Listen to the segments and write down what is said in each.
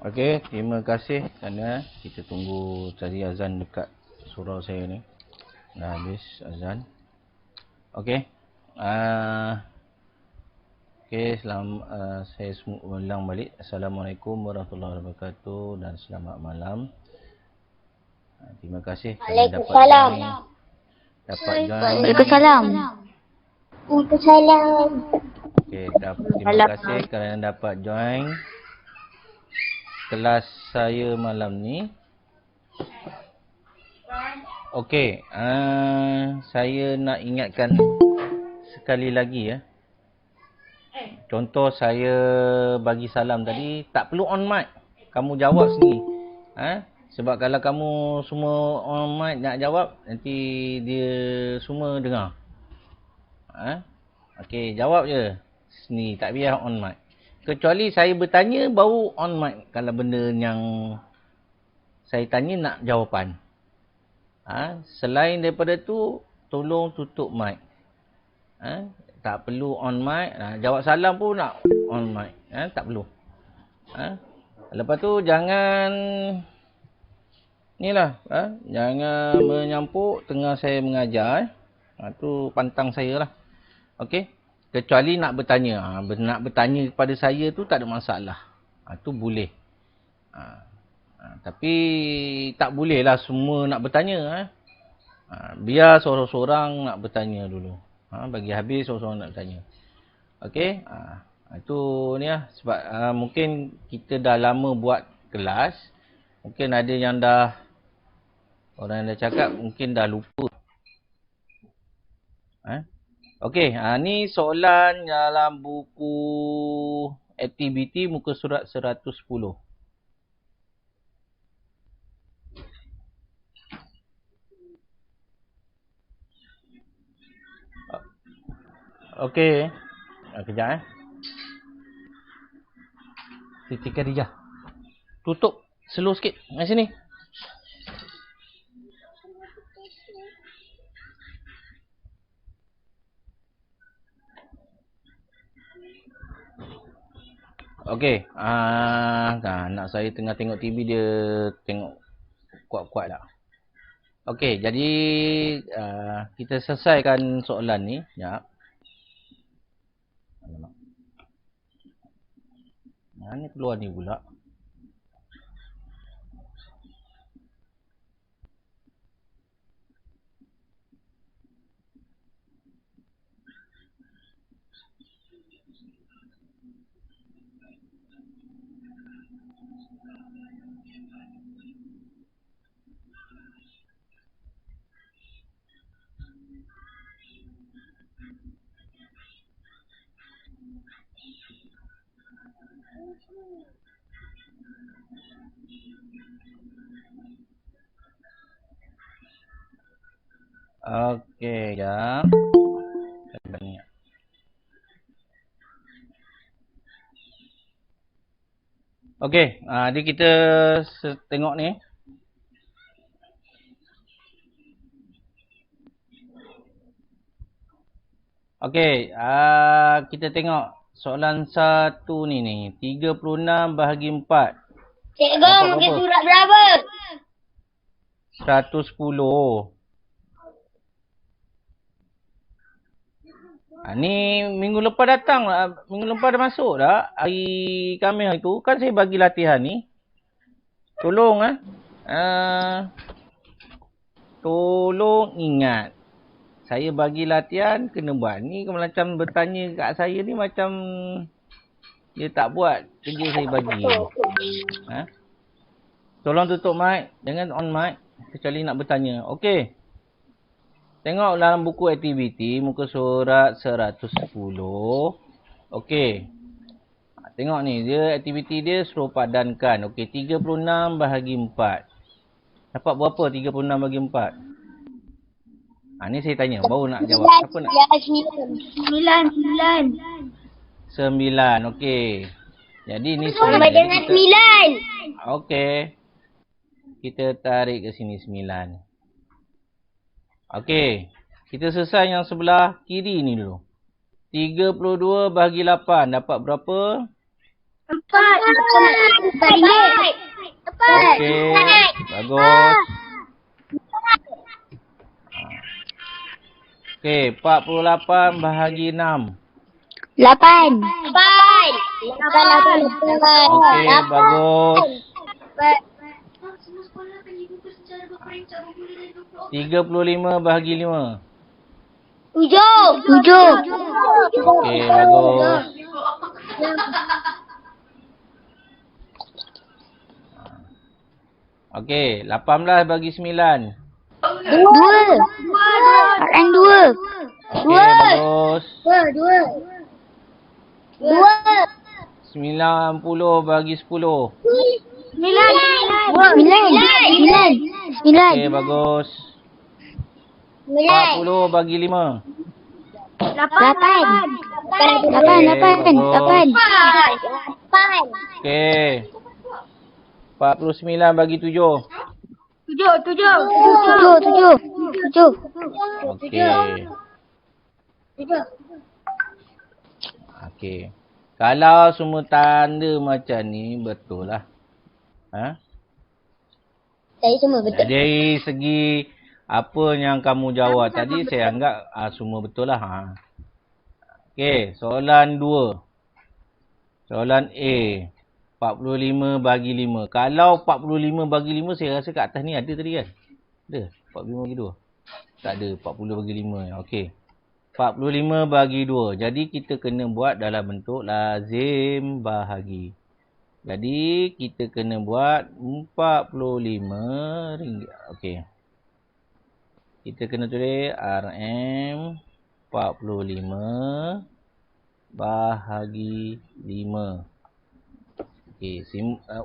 Okey, terima kasih kerana kita tunggu tadi azan dekat surau saya ni. Dah habis azan. Okey. Okey, saya ulang balik. Assalamualaikum warahmatullahi wabarakatuh dan selamat malam. Terima kasih kerana dapat join. Waalaikumsalam. Waalaikumsalam. Okey, terima kasih kerana dapat join kelas saya malam ni. Okey, saya nak ingatkan sekali lagi ya. Contoh saya bagi salam tadi, tak perlu on mic. Kamu jawab sendiri. Sebab kalau kamu semua on mic nak jawab, nanti dia semua dengar. Okey, jawab je sendiri, tak payah on mic. Kecuali saya bertanya baru on mic kalau benda yang saya tanya nak jawapan. Selain daripada tu, tolong tutup mic. Tak perlu on mic. Jawab salam pun nak on mic. Tak perlu. Lepas tu jangan jangan menyampuk tengah saya mengajar. Tu pantang saya lah. Okey. Kecuali nak bertanya. Nak bertanya kepada saya tu tak ada masalah. Tu boleh. Tapi tak boleh lah semua nak bertanya. Biar seorang-seorang nak bertanya dulu. Bagi habis seorang-seorang nak bertanya. Okey. Itu ni lah. Sebab mungkin kita dah lama buat kelas. Mungkin ada yang dah, orang yang dah cakap mungkin dah lupa. Okey. Ni soalan dalam buku aktiviti muka surat 110. Okey. Kejap Siti Khadijah. Tutup. Slow sikit. Mari sini. Okey. Anak saya tengah tengok TV, dia tengok kuat-kuat tak. Okey, jadi kita selesaikan soalan ni. Sekejap. Ni keluar ni pula. Okey, sekejap. Okey, jadi kita tengok ni. Okey, kita tengok soalan satu ni. 36 bahagi 4. Cikgu, muka surat berapa? 110. Ni minggu lepas datang lah. Minggu lepas dah masuk dah. Hari Khamis itu kan saya bagi latihan ni. Tolong tolong ingat. Saya bagi latihan kena buat. Ni macam bertanya kat saya ni macam dia tak buat kerja saya bagi. Tolong tutup mic. Jangan on mic. Kecuali nak bertanya. Okey. Tengok dalam buku aktiviti muka surat 110. Okey. Tengok ni. Dia aktiviti dia suruh padankan. Okey. 36 bahagi 4. Dapat berapa 36 bahagi 4? Ni saya tanya. Baru nak jawab. Siapa nak? 9. Okey. Jadi ni sama dengan 9. Okey. Kita tarik ke sini 9. Okey. Kita selesai yang sebelah kiri ni dulu. 32 bahagi 8. Dapat berapa? Empat. Okey. Bagus. Okey, 48 bahagi 6. 8. Okey, bagus. 35 bahagi 5. 7. Okey, bagus. Okey, 18 bagi 9. 2. RM 2. Okey, bagus. 2. 90 bagi 10. 9. Okey, bagus. 40 bagi 5. 8. Okey. 49 bagi 7. 7. Okey. Okey. Kalau semua tanda macam ni, betul lah. Ha? Saya semua betul. Dari segi apa yang kamu jawab tadi, saya anggap semua betul lah. Ha. Okey, soalan 2. Soalan A. 45 bagi 5. Kalau 45 bagi 5, saya rasa kat atas ni ada tadi kan? Ada? 45 bagi 2? Tak ada, 40 bagi 5. Okey. 45 bagi 2. Jadi kita kena buat dalam bentuk lazim bahagi. Jadi kita kena buat RM45. Okey. Kita kena tulis RM 45 bahagi 5. Okey,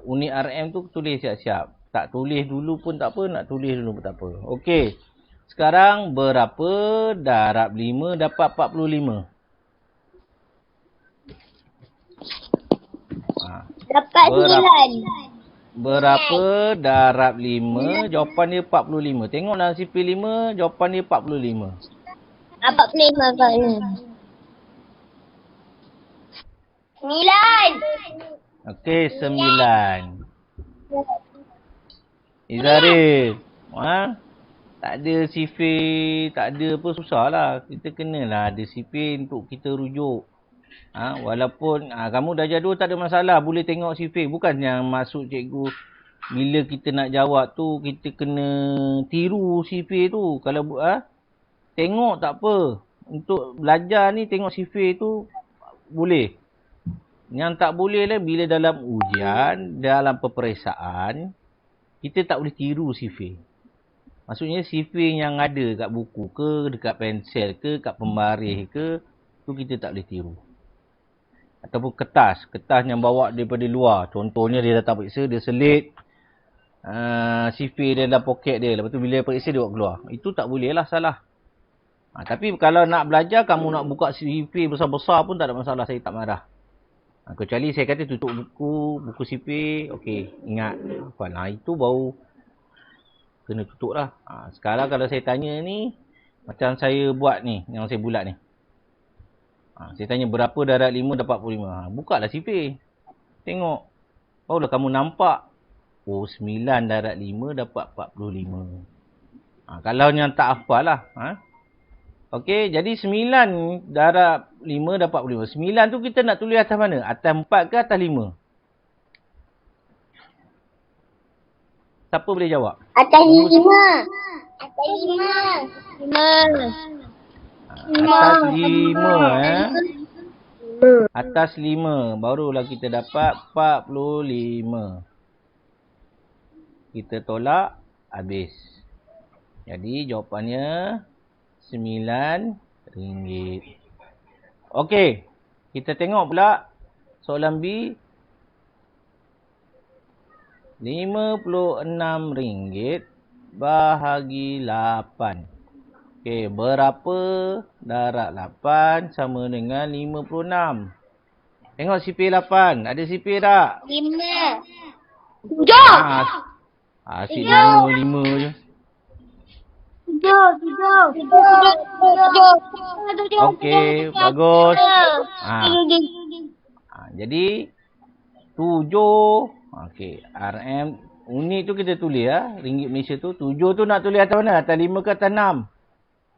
unit RM tu tulis siap-siap. Tak tulis dulu pun tak apa, nak tulis dulu pun tak apa. Okey. Sekarang berapa darab 5 dapat 45? Dapat 9. Berapa darab 5? Jawapan dia 45. Tengok dalam sifir 5, jawapan dia 45. 45. 9. Okey, 9. Izharil. Ha? Tak ada sifir, tak ada apa, susah lah. Kita kenalah ada sifir untuk kita rujuk. Ha? Walaupun kamu dah jadual tak ada masalah. Boleh tengok sifir. Bukan yang maksud cikgu bila kita nak jawab tu, kita kena tiru sifir tu. Kalau tengok tak apa. Untuk belajar ni tengok sifir tu boleh. Yang tak boleh lah bila dalam ujian, dalam peperiksaan, kita tak boleh tiru sifir. Maksudnya sifir yang ada kat buku ke, dekat pensel ke, kat pembaris ke, tu kita tak boleh tiru. Ataupun kertas yang bawa daripada luar. Contohnya dia datang periksa, dia selit sifir dia dalam poket dia. Lepas tu bila dia periksa dia bawa keluar. Itu tak boleh lah, salah. Tapi kalau nak belajar, kamu nak buka sifir besar-besar pun tak ada masalah, saya tak marah. Kecuali saya kata tutup buku sifir, okey, ingat. Itu baru kena tutup lah. Sekarang kalau saya tanya ni, macam saya buat ni, yang saya bulat ni. Saya tanya berapa darab 5 dapat 45. Bukalah sifir. Tengok. Barulah kamu nampak. 9 darab 5 dapat 45. Kalau yang tak hafal lah. Okey, jadi 9 darab 5 dapat 45. 9 tu kita nak tulis atas mana? Atas 4 ke atas 5? Siapa boleh jawab? Atas 5. Atas 5 Atas 5 barulah kita dapat 45. Kita tolak habis. Jadi jawapannya RM9. Okey. Kita tengok pula soalan B. RM56 bahagi 8. Okey, berapa darab 8 sama dengan 56? Tengok sifir 8. Ada sifir tak? 5. 7. Asyik 5 je. 7. Okey, bagus. Jadi 7. Okey, RM unit tu kita tulis ya. Ringgit Malaysia tu 7 tu nak tulis atas mana? Atas 5 ke atas 6?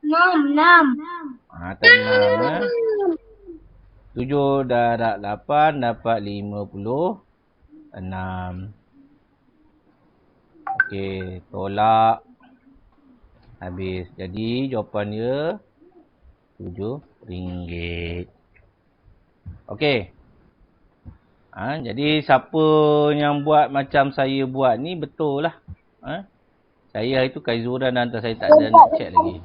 6. Atas 6 7 darab 8 dapat 56. Okey, tolak. Habis. Jadi jawapan dia RM7. Okey. Jadi siapa yang buat macam saya buat ni betul lah. Saya itu Kaizuran dah hantar, saya tak ada nak check lagi.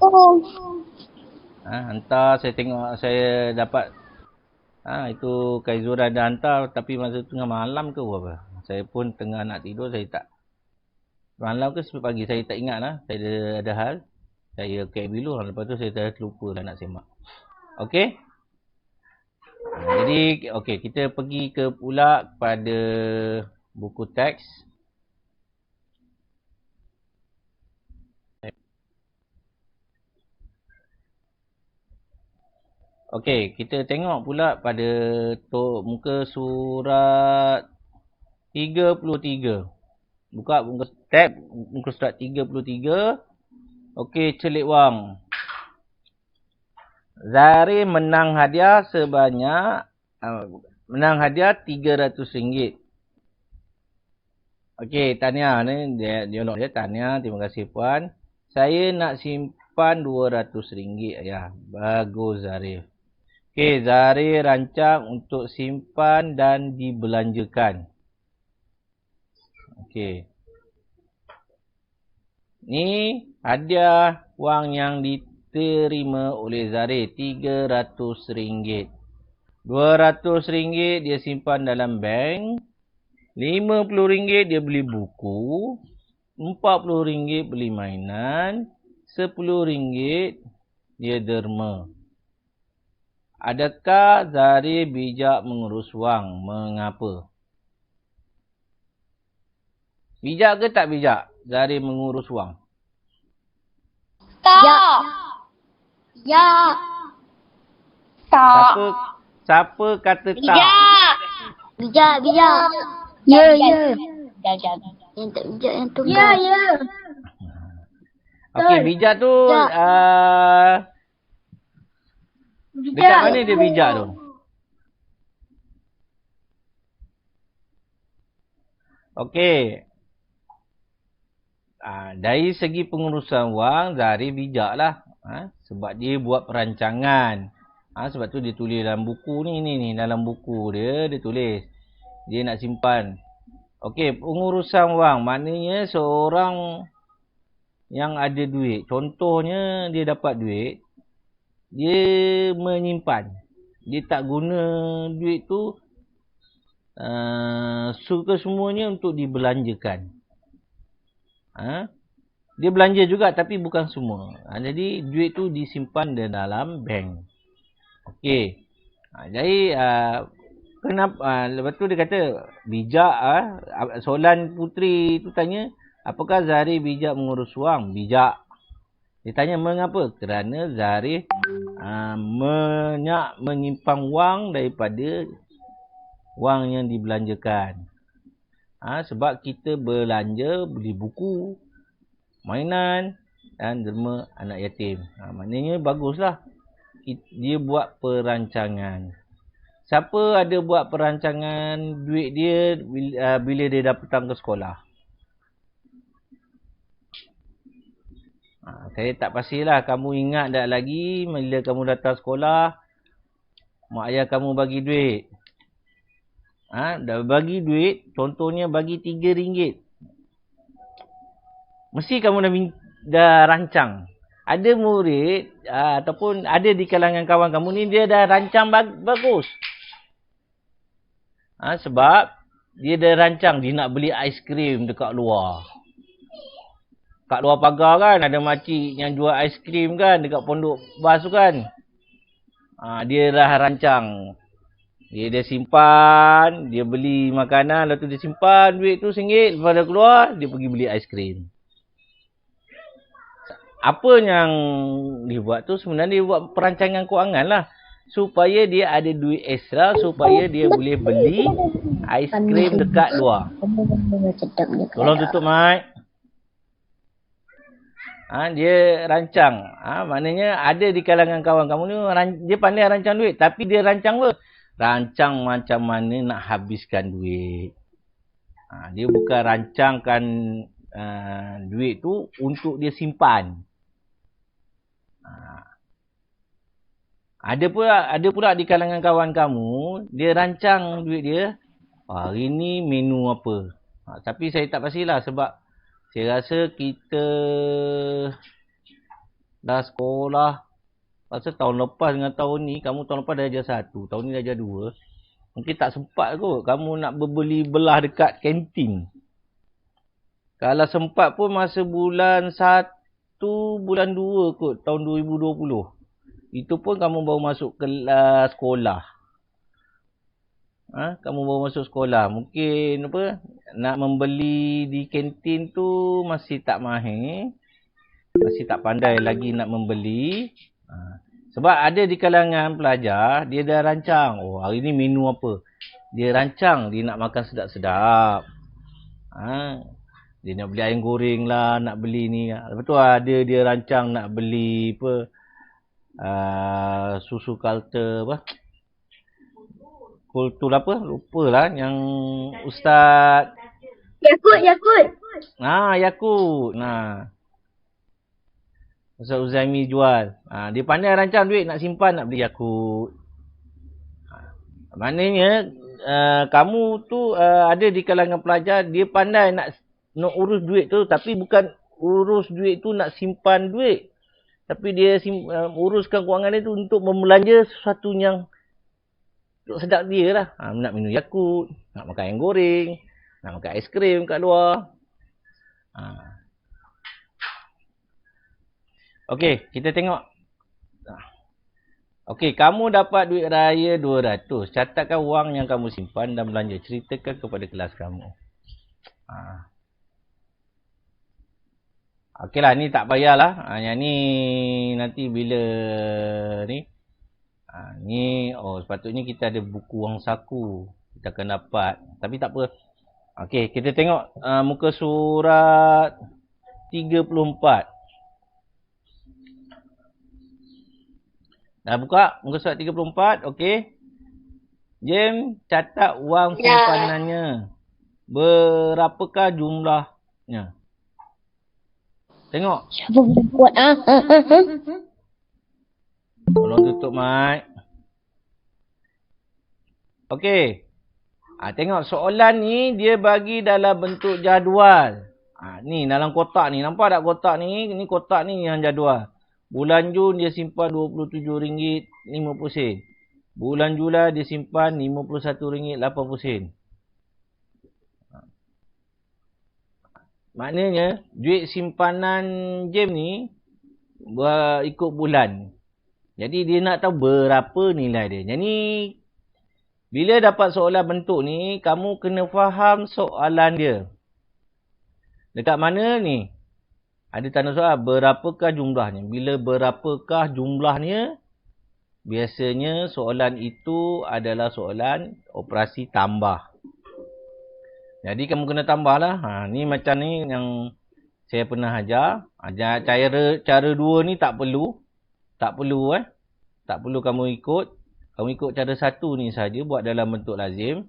Hantar, saya tengok saya dapat. Itu Kaizuran dah hantar tapi masa tengah malam ke apa. Saya pun tengah nak tidur, saya tak. Malam ke pagi saya tak ingat lah. Saya ada hal. Saya KL dulu. Lepas tu saya terlupa lah nak semak. Okey. Jadi okey, kita pergi ke pula kepada buku teks. Okey, kita tengok pula pada muka surat 33. Buka muka tab muka surat 33. Okey, celik wang. Zari menang hadiah sebanyak menang hadiah RM300. Okey, tahniah ni dia tahniah, terima kasih puan. Saya nak simpan RM200 ya. Bagus Zari. Okey, Zari rancang untuk simpan dan dibelanjakan. Okey. Ni hadiah wang yang diterima oleh Zari RM300. RM200 dia simpan dalam bank. RM50 dia beli buku. RM40 beli mainan. RM10 dia derma. Adakah Zari bijak mengurus wang? Mengapa? Bijak ke tak bijak Zari mengurus wang? Tak. Ya. Tak. Siapa kata tak? Bijak. Ya. Bijak. Yang tak bijak yang tu. Ya. Okey, bijak tu dekat mana dia bijak tu? Okey. Dari segi pengurusan wang, Zari bijak lah. Sebab dia buat perancangan. Sebab tu dia tulis dalam buku ni. Dalam buku dia tulis. Dia nak simpan. Okey, pengurusan wang. Maknanya seorang yang ada duit. Contohnya dia dapat duit. Dia menyimpan. Dia tak guna duit tu semuanya untuk dibelanjakan. Dia belanja juga tapi bukan semua. Jadi duit tu disimpan di dalam bank. Okey. Jadi kenapa lepas tu dia kata bijak soalan puteri tu tanya, apakah Zari bijak mengurus wang? Bijak. Dia tanya mengapa? Kerana Zari menyimpan wang daripada wang yang dibelanjakan. Sebab kita belanja beli buku, mainan dan derma anak yatim. Maknanya baguslah. Dia buat perancangan. Siapa ada buat perancangan duit dia bila dia dah petang ke sekolah? Saya tak pastilah kamu ingat tak lagi bila kamu datang sekolah, mak ayah kamu bagi duit. Dah bagi duit, contohnya bagi RM3. Mesti kamu dah rancang. Ada murid ataupun ada di kalangan kawan kamu ni dia dah rancang bagus. Sebab dia dah rancang dia nak beli aiskrim dekat luar. Kat luar pagar kan ada makcik yang jual aiskrim kan dekat pondok bas tu kan. Dia dah rancang. Dia simpan, dia beli makanan, lepas tu dia simpan duit tu RM1, lepas dia keluar, dia pergi beli aiskrim. Apa yang dia buat tu sebenarnya dia buat perancangan kewangan lah. supaya dia ada duit ekstra, supaya dia boleh beli aiskrim dekat luar. Sedapnya. Tolong tutup mic. Dia rancang. Maknanya ada di kalangan kawan kamu ni, dia pandai rancang duit. Tapi dia rancang apa? Rancang macam mana nak habiskan duit. Dia bukan rancangkan duit tu untuk dia simpan. Ada pula di kalangan kawan kamu, dia rancang duit dia. Hari ni menu apa? Tapi saya tak pastilah sebab saya rasa kita dah sekolah. Rasa tahun lepas dengan tahun ni, kamu tahun lepas dah ajar 1, tahun ni dah ajar 2. Mungkin tak sempat kot kamu nak berbeli belah dekat kantin. Kalau sempat pun masa bulan 1, bulan 2 kot, tahun 2020. Itu pun kamu baru masuk kelas sekolah. Kamu baru masuk sekolah. Mungkin apa, nak membeli di kantin tu masih tak mahir. Masih tak pandai lagi nak membeli. Sebab ada di kalangan pelajar, dia dah rancang. Oh, hari ni menu apa? Dia rancang, dia nak makan sedap-sedap. Dia nak beli ayam goreng lah, nak beli ni. Lepas tu ada dia rancang nak beli apa? Susu kultur apa? Kultur apa? Lupalah yang Ustaz Yakult. Yakult. Ustaz Uzaimi jual. Dia pandai rancang duit nak simpan, nak beli Yakult. Maknanya kamu tu ada di kalangan pelajar, dia pandai nak urus duit tu, tapi bukan urus duit tu nak simpan duit. Tapi dia uruskan kewangan dia tu untuk membelanja sesuatu yang sedap dia lah. Nak minum Yakult, nak makan ayam goreng, nak makan aiskrim kat luar. Okey, kita tengok. Okey, kamu dapat duit raya 200. Catatkan wang yang kamu simpan dan belanja. Ceritakan kepada kelas kamu. Okeylah, ni tak payahlah. Yang ni nanti bila ni. Ni, sepatutnya kita ada buku wang saku. Kita akan dapat. Tapi tak apa. Okey, kita tengok muka surat 34. Dah buka muka surat 34. Okey. Jem, catat wang simpanannya. Berapakah jumlahnya? Tengok. Siapa boleh buat? Tolong tutup mic. Okey. Tengok soalan ni dia bagi dalam bentuk jadual. Ni dalam kotak ni. Nampak tak kotak ni? Ni kotak ni yang jadual. Bulan Jun dia simpan RM27.50. Bulan Julai dia simpan RM51.80. Maknanya, duit simpanan Jem ni ikut bulan. Jadi, dia nak tahu berapa nilai dia. Jadi, bila dapat soalan bentuk ni, kamu kena faham soalan dia. Dekat mana ni? Ada tanda soal, berapakah jumlahnya? Bila berapakah jumlahnya, biasanya soalan itu adalah soalan operasi tambah. Jadi kamu kena tambah lah. Ni macam ni yang saya pernah ajar. Cara dua ni tak perlu. Tak perlu kamu ikut. Kamu ikut cara satu ni saja, buat dalam bentuk lazim.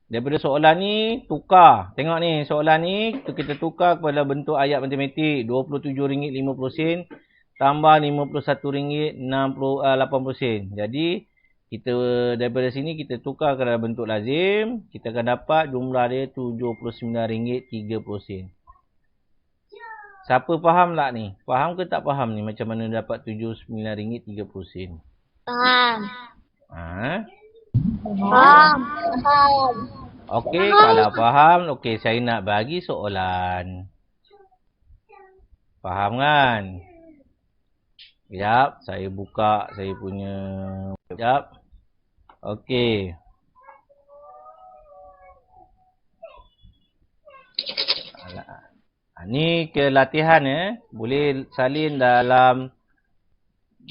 Daripada soalan ni, tukar. Tengok ni, soalan ni kita tukar kepada bentuk ayat matematik. RM27.50 tambah RM51.80. Jadi, kita daripada sini kita tukar ke dalam bentuk lazim. Kita akan dapat jumlah dia RM79.30. Siapa faham tak ni? Faham ke tak faham ni? Macam mana dapat RM79.30? Faham. Faham. Okey, kalau faham, okey saya nak bagi soalan. Faham kan? Sekejap, saya buka saya punya. Sekejap. Okey. Ni ke latihan boleh salin dalam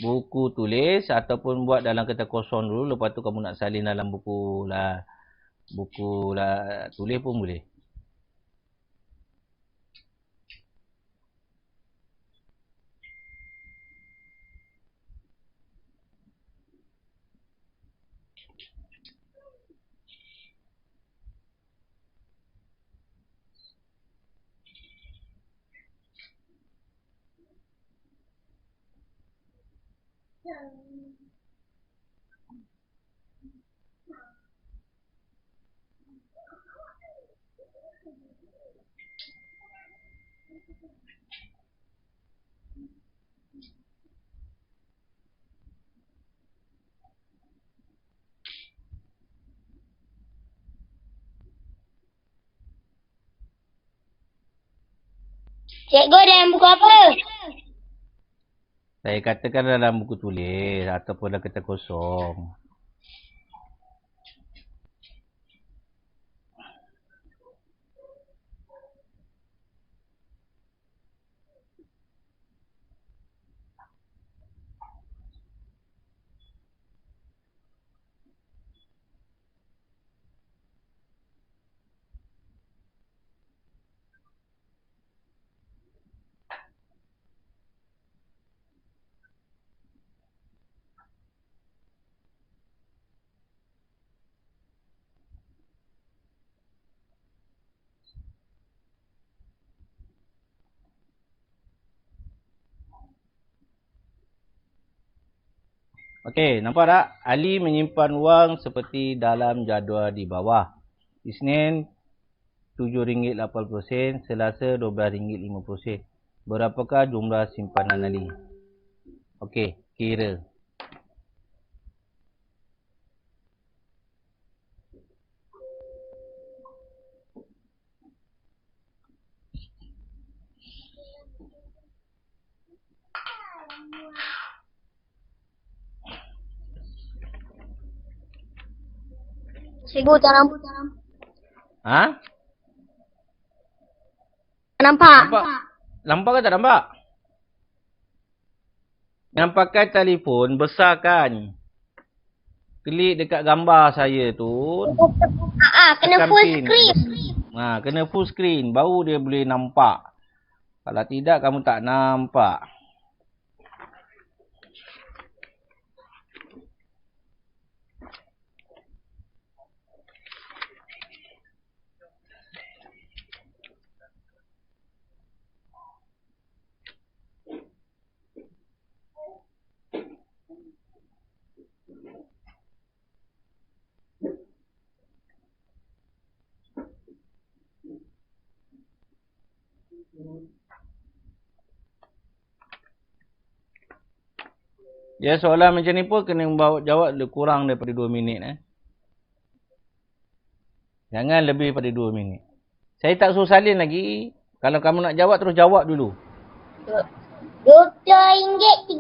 buku tulis ataupun buat dalam kertas kosong dulu. Lepas tu kamu nak salin dalam buku tulis pun boleh. Cikgu dalam buku apa? Saya katakan dalam buku tulis ataupun dalam kertas kosong. Okey, nampak tak? Ali menyimpan wang seperti dalam jadual di bawah. Isnin RM7.80, Selasa RM12.50. Berapakah jumlah simpanan Ali? Okey, kira. Cikgu tak nampak. Ha? Tak nampak. Nampak ke tak nampak? Yang pakai telefon besarkan. Klik dekat gambar saya tu. Kena tekan full pin. screen. Kena full screen. Baru dia boleh nampak. Kalau tidak, kamu tak nampak. Ya, soalan macam ni pun kena jawab kurang daripada 2 minit. Jangan lebih daripada 2 minit. Saya tak suruh salin lagi. Kalau kamu nak jawab, terus jawab dulu. RM20.30.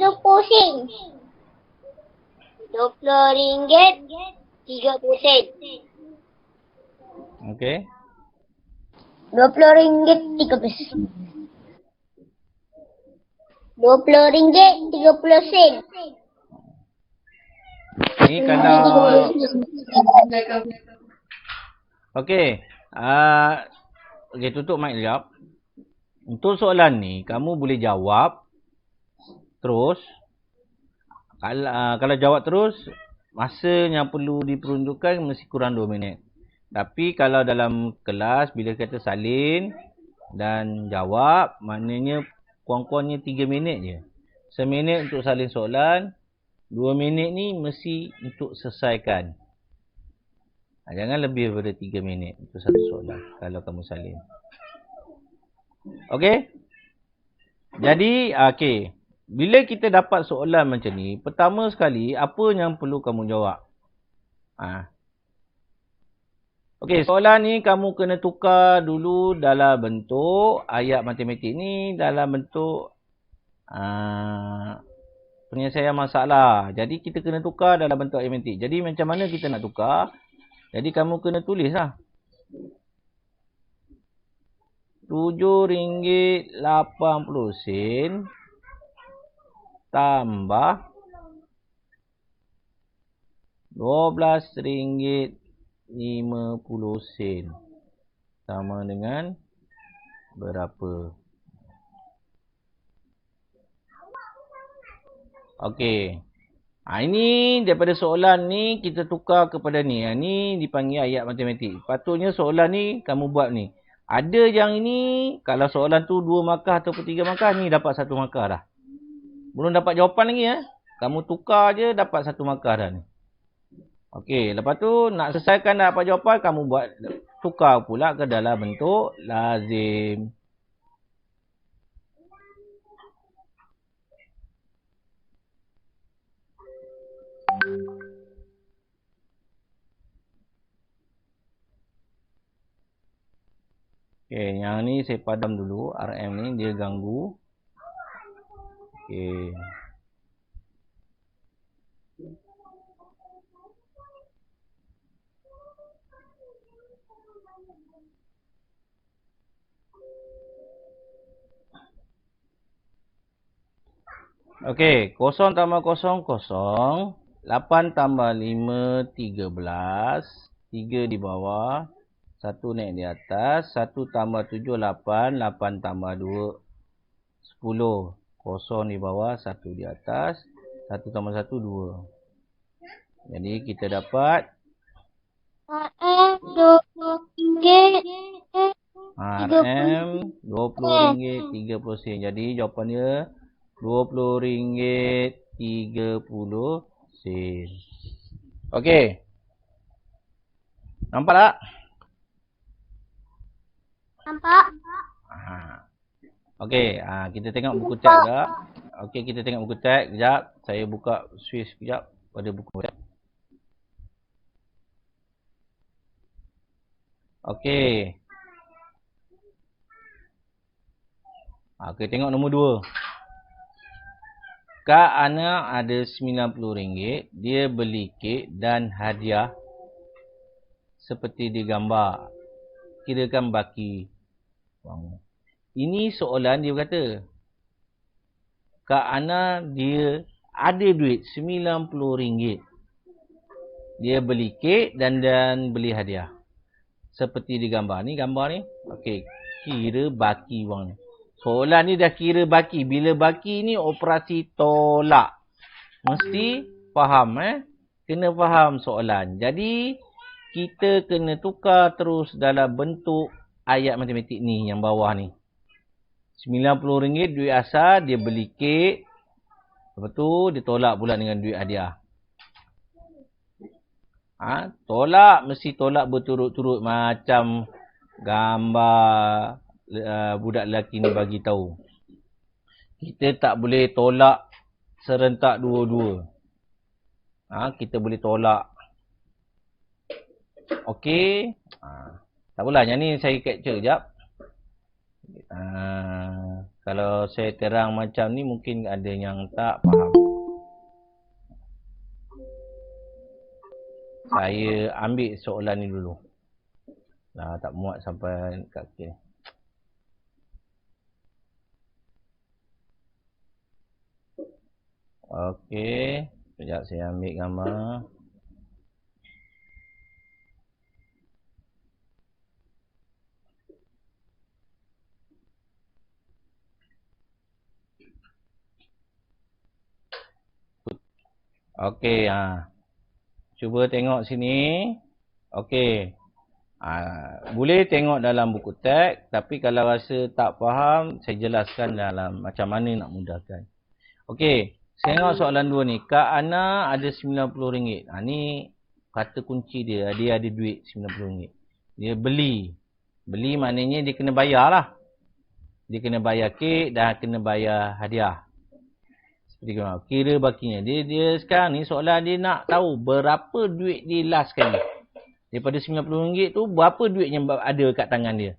RM20.30. Okey. RM20.30. RM20.30. Ni kalau... Okey. Okey, tutup mic sekejap. Untuk soalan ni, kamu boleh jawab terus. Kalau jawab terus, masa yang perlu diperuntukkan mesti kurang 2 minit. Tapi kalau dalam kelas, bila kata salin dan jawab, maknanya kurang-kurangnya 3 minit je. 1 minit untuk salin soalan, 2 minit ni mesti untuk selesaikan. Jangan lebih daripada 3 minit untuk satu soalan kalau kamu salin. Okey? Jadi, okey. Bila kita dapat soalan macam ni, pertama sekali, apa yang perlu kamu jawab? Okey, soalan ni kamu kena tukar dulu dalam bentuk ayat matematik ni, dalam bentuk penyelesaian masalah. Jadi, kita kena tukar dalam bentuk ayat matematik. Jadi, macam mana kita nak tukar? Jadi, kamu kena tulis lah. RM7.80 tambah RM12.50 sama dengan berapa? Okey. Ini daripada soalan ni kita tukar kepada ni. Ni dipanggil ayat matematik. Patutnya soalan ni kamu buat ni. Ada yang ini kalau soalan tu 2 markah ataupun 3 markah ni dapat 1 markah dah. Belum dapat jawapan lagi ya. Kamu tukar je dapat 1 markah dah ni. Okey, lepas tu nak selesaikan dapat jawapan kamu buat tukar pula ke dalam bentuk lazim. Okey, yang ni saya padam dulu. RM ni dia ganggu. Okey. Okey, 0 tambah 0, 0. 8 tambah 5, 13. 3 di bawah. 1 naik di atas. 1 tambah 7, 8. 8 tambah 2, 10. 0 di bawah, 1 di atas. 1 tambah 1, 2. Jadi kita dapat RM20.30. Jadi jawapan dia RM20.30. Okey. Nampak tak? Nampak? Okey, kita tengok buku teks sekejap. Okey, kita tengok buku teks sekejap. Saya buka switch sekejap pada buku teks. Okey. Okey, tengok nombor 2. Kak Ana ada RM90. Dia beli kek dan hadiah seperti digambar. Kirakan baki wang. Ini soalan dia berkata, Kak Ana dia ada duit RM90. Dia beli kek dan beli hadiah. Seperti digambar. Ni gambar ni. Okey, kira baki wang ni. Soalan ni dah kira baki. Bila baki ni operasi tolak. Mesti faham Kena faham soalan. Jadi kita kena tukar terus dalam bentuk ayat matematik ni yang bawah ni. RM90 duit asal, dia beli kek. Lepas tu dia tolak pula dengan duit hadiah. Tolak mesti tolak berturut-turut macam gambar budak lelaki ni bagi tahu. Kita tak boleh tolak serentak dua-dua. Kita boleh tolak. Okey. Tak apalah, yang ni saya capture sekejap. Kalau saya terang macam ni mungkin ada yang tak faham. Saya ambil soalan ni dulu. Tak muat sampai kat sini. Okey. Sekejap saya ambil gambar. Okey. Cuba tengok sini. Okey. Boleh tengok dalam buku teks. Tapi kalau rasa tak faham, saya jelaskan dalam macam mana nak mudahkan. Okey. Tengok soalan 2 ni. Kak Ana ada RM90. Ni kata kunci dia. Dia ada duit RM90. Dia beli. Beli maknanya dia kena bayar lah. Dia kena bayar kek dan kena bayar hadiah. Seperti kira bakinya. Dia sekarang ni soalan dia nak tahu berapa duit dia last kali. Daripada RM90 tu berapa duit yang ada kat tangan dia.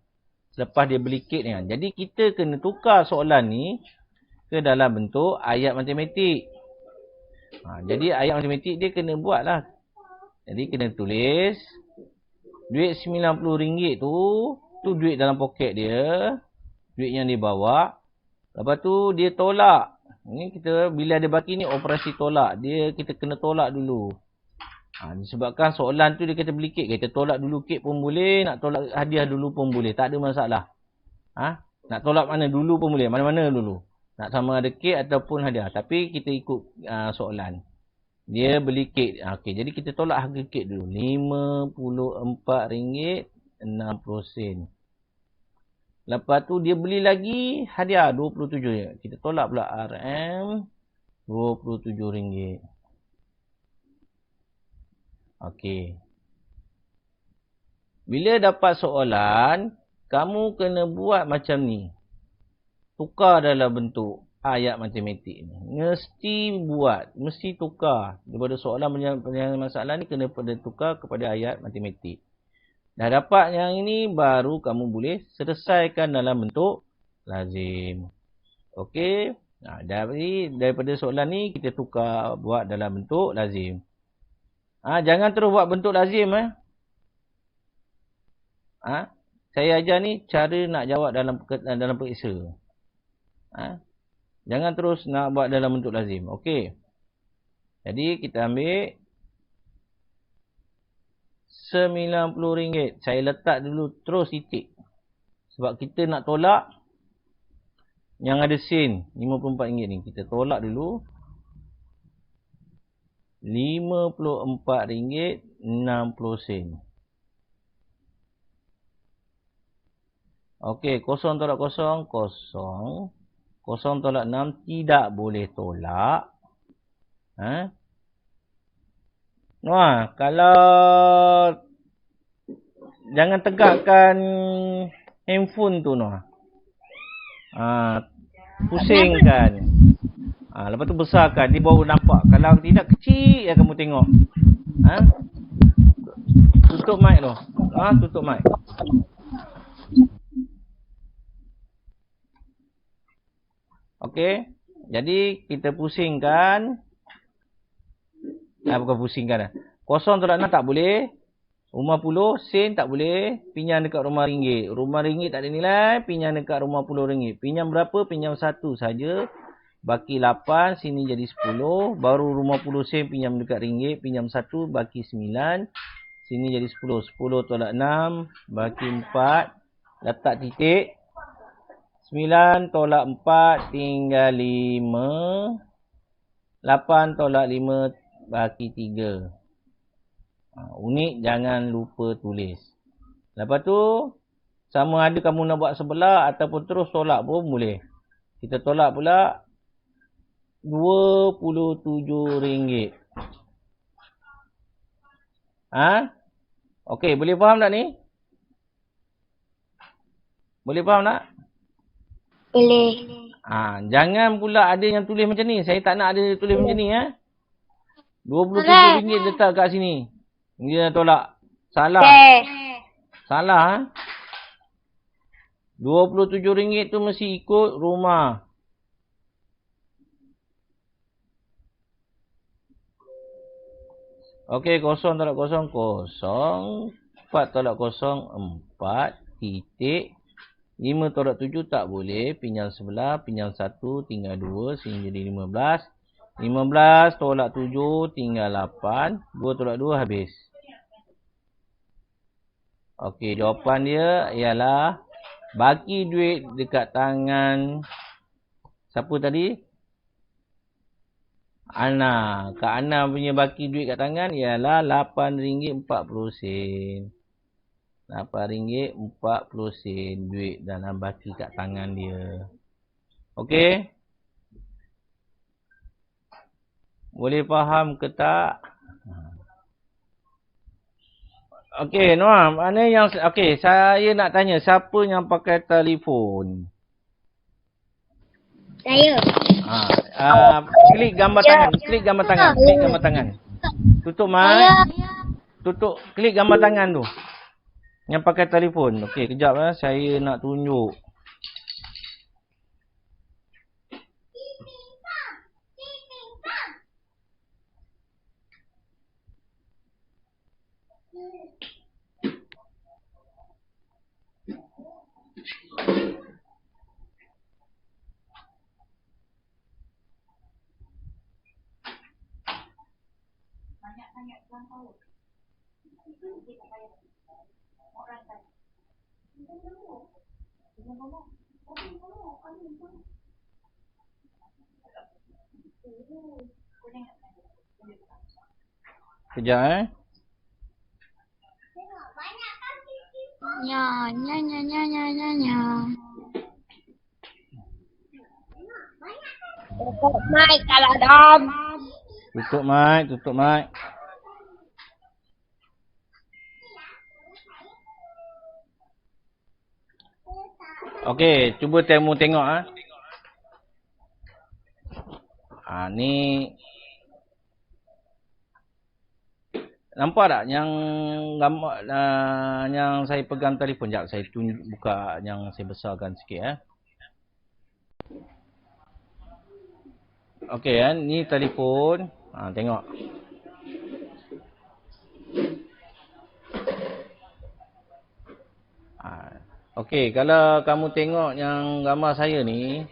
Selepas dia beli kek ni. Jadi kita kena tukar soalan ni ke dalam bentuk ayat matematik. Jadi ayat matematik dia kena buat lah. Jadi kena tulis. Duit RM90 tu duit dalam poket dia. Duit yang dia bawa. Lepas tu dia tolak Ni kita bila ada baki ni operasi tolak. Kita kena tolak dulu. Disebabkan soalan tu dia kata beli kek. Kita tolak dulu kek pun boleh. Nak tolak hadiah dulu pun boleh. Tak ada masalah. Nak tolak mana dulu pun boleh. Mana-mana dulu. Nak sama ada kek ataupun hadiah. Tapi kita ikut soalan. Dia beli kek. Okey, jadi kita tolak harga kek dulu. RM54.60. Lepas tu dia beli lagi hadiah RM27. Kita tolak pula RM RM27. Okey. Bila dapat soalan, kamu kena buat macam ni. Tukar dalam bentuk ayat matematik ni. Mesti buat. Mesti tukar. Daripada soalan penyelesaian masalah ni kena tukar kepada ayat matematik. Dah dapat yang ini, baru kamu boleh selesaikan dalam bentuk lazim. Okey. Daripada soalan ni, kita tukar buat dalam bentuk lazim. Jangan terus buat bentuk lazim. Saya ajar ni cara nak jawab dalam periksa. Jangan terus nak buat dalam bentuk lazim. Okey. Jadi kita ambil RM90. Saya letak dulu terus titik. Sebab kita nak tolak yang ada sen RM54 ni. Kita tolak dulu. RM54.60. Okey, 0 tolak 0, 0. 0 tolak 6, tidak boleh tolak. Kalau jangan tegakkan handphone tu pusingkan. Lepas tu besarkan, dia baru nampak. Kalau tidak kecil kamu tengok. Tutup mic tu. Tutup mic. Okey. Jadi kita pusingkan. Bukan pusingkan. 0 tolak 6 tak boleh. Rumah 10 sen tak boleh. Pinjam dekat rumah ringgit. Rumah ringgit tak ada nilai. Pinjam dekat rumah 10 ringgit. Pinjam berapa? Pinjam 1 saja. Baki 8. Sini jadi 10. Baru rumah 10 sen pinjam dekat ringgit. Pinjam 1. Baki 9. Sini jadi 10. 10 tolak 6. Baki 4. Letak titik. 9 tolak 4 tinggal 5. 8 tolak 5 baki 3. Unik, jangan lupa tulis. Lepas tu, sama ada kamu nak buat sebelah ataupun terus tolak pun boleh. Kita tolak pula RM27. Okey, boleh faham tak ni? Boleh faham tak? Boleh. Jangan pula ada yang tulis macam ni. Saya tak nak ada tulis macam ni. RM27 letak kat sini. Dia tolak. Salah. Salah. RM27 tu mesti ikut rumah. Okey, 0 tolak 0, 0. 4 tolak 0, 4. Titik. 5 tolak 7 tak boleh. Pinjam sebelah. Pinjam 1. Tinggal 2. Sini jadi 15. 15 tolak 7 tinggal 8. 2 tolak 2 habis. Okey, jawapan dia ialah bagi duit dekat tangan siapa tadi? Ana. Kak Ana punya baki duit kat tangan ialah RM8.40. RM8.40 duit dalam baki kat tangan dia. Okey? Boleh faham ke tak? Okey, Noam. Mana yang... Okey, saya nak tanya. Siapa yang pakai telefon? Saya. Klik gambar tangan. Klik gambar tangan. Klik gambar tangan. Tutup mic. Tutup. Klik gambar tangan tu. Yang pakai telefon. Okey, kejap lah. Saya nak tunjuk. Kejap Nya, nya, nya, nya, nya, nya, nya. Tutup mic kalau Dom. Tutup mic, tutup mic. Okey, cuba temu tengok ni nampak tak yang gambar yang saya pegang telefon. Jap saya buka yang saya besarkan sikit Okey ni telefon. Tengok. Okey, kalau kamu tengok yang gambar saya ni,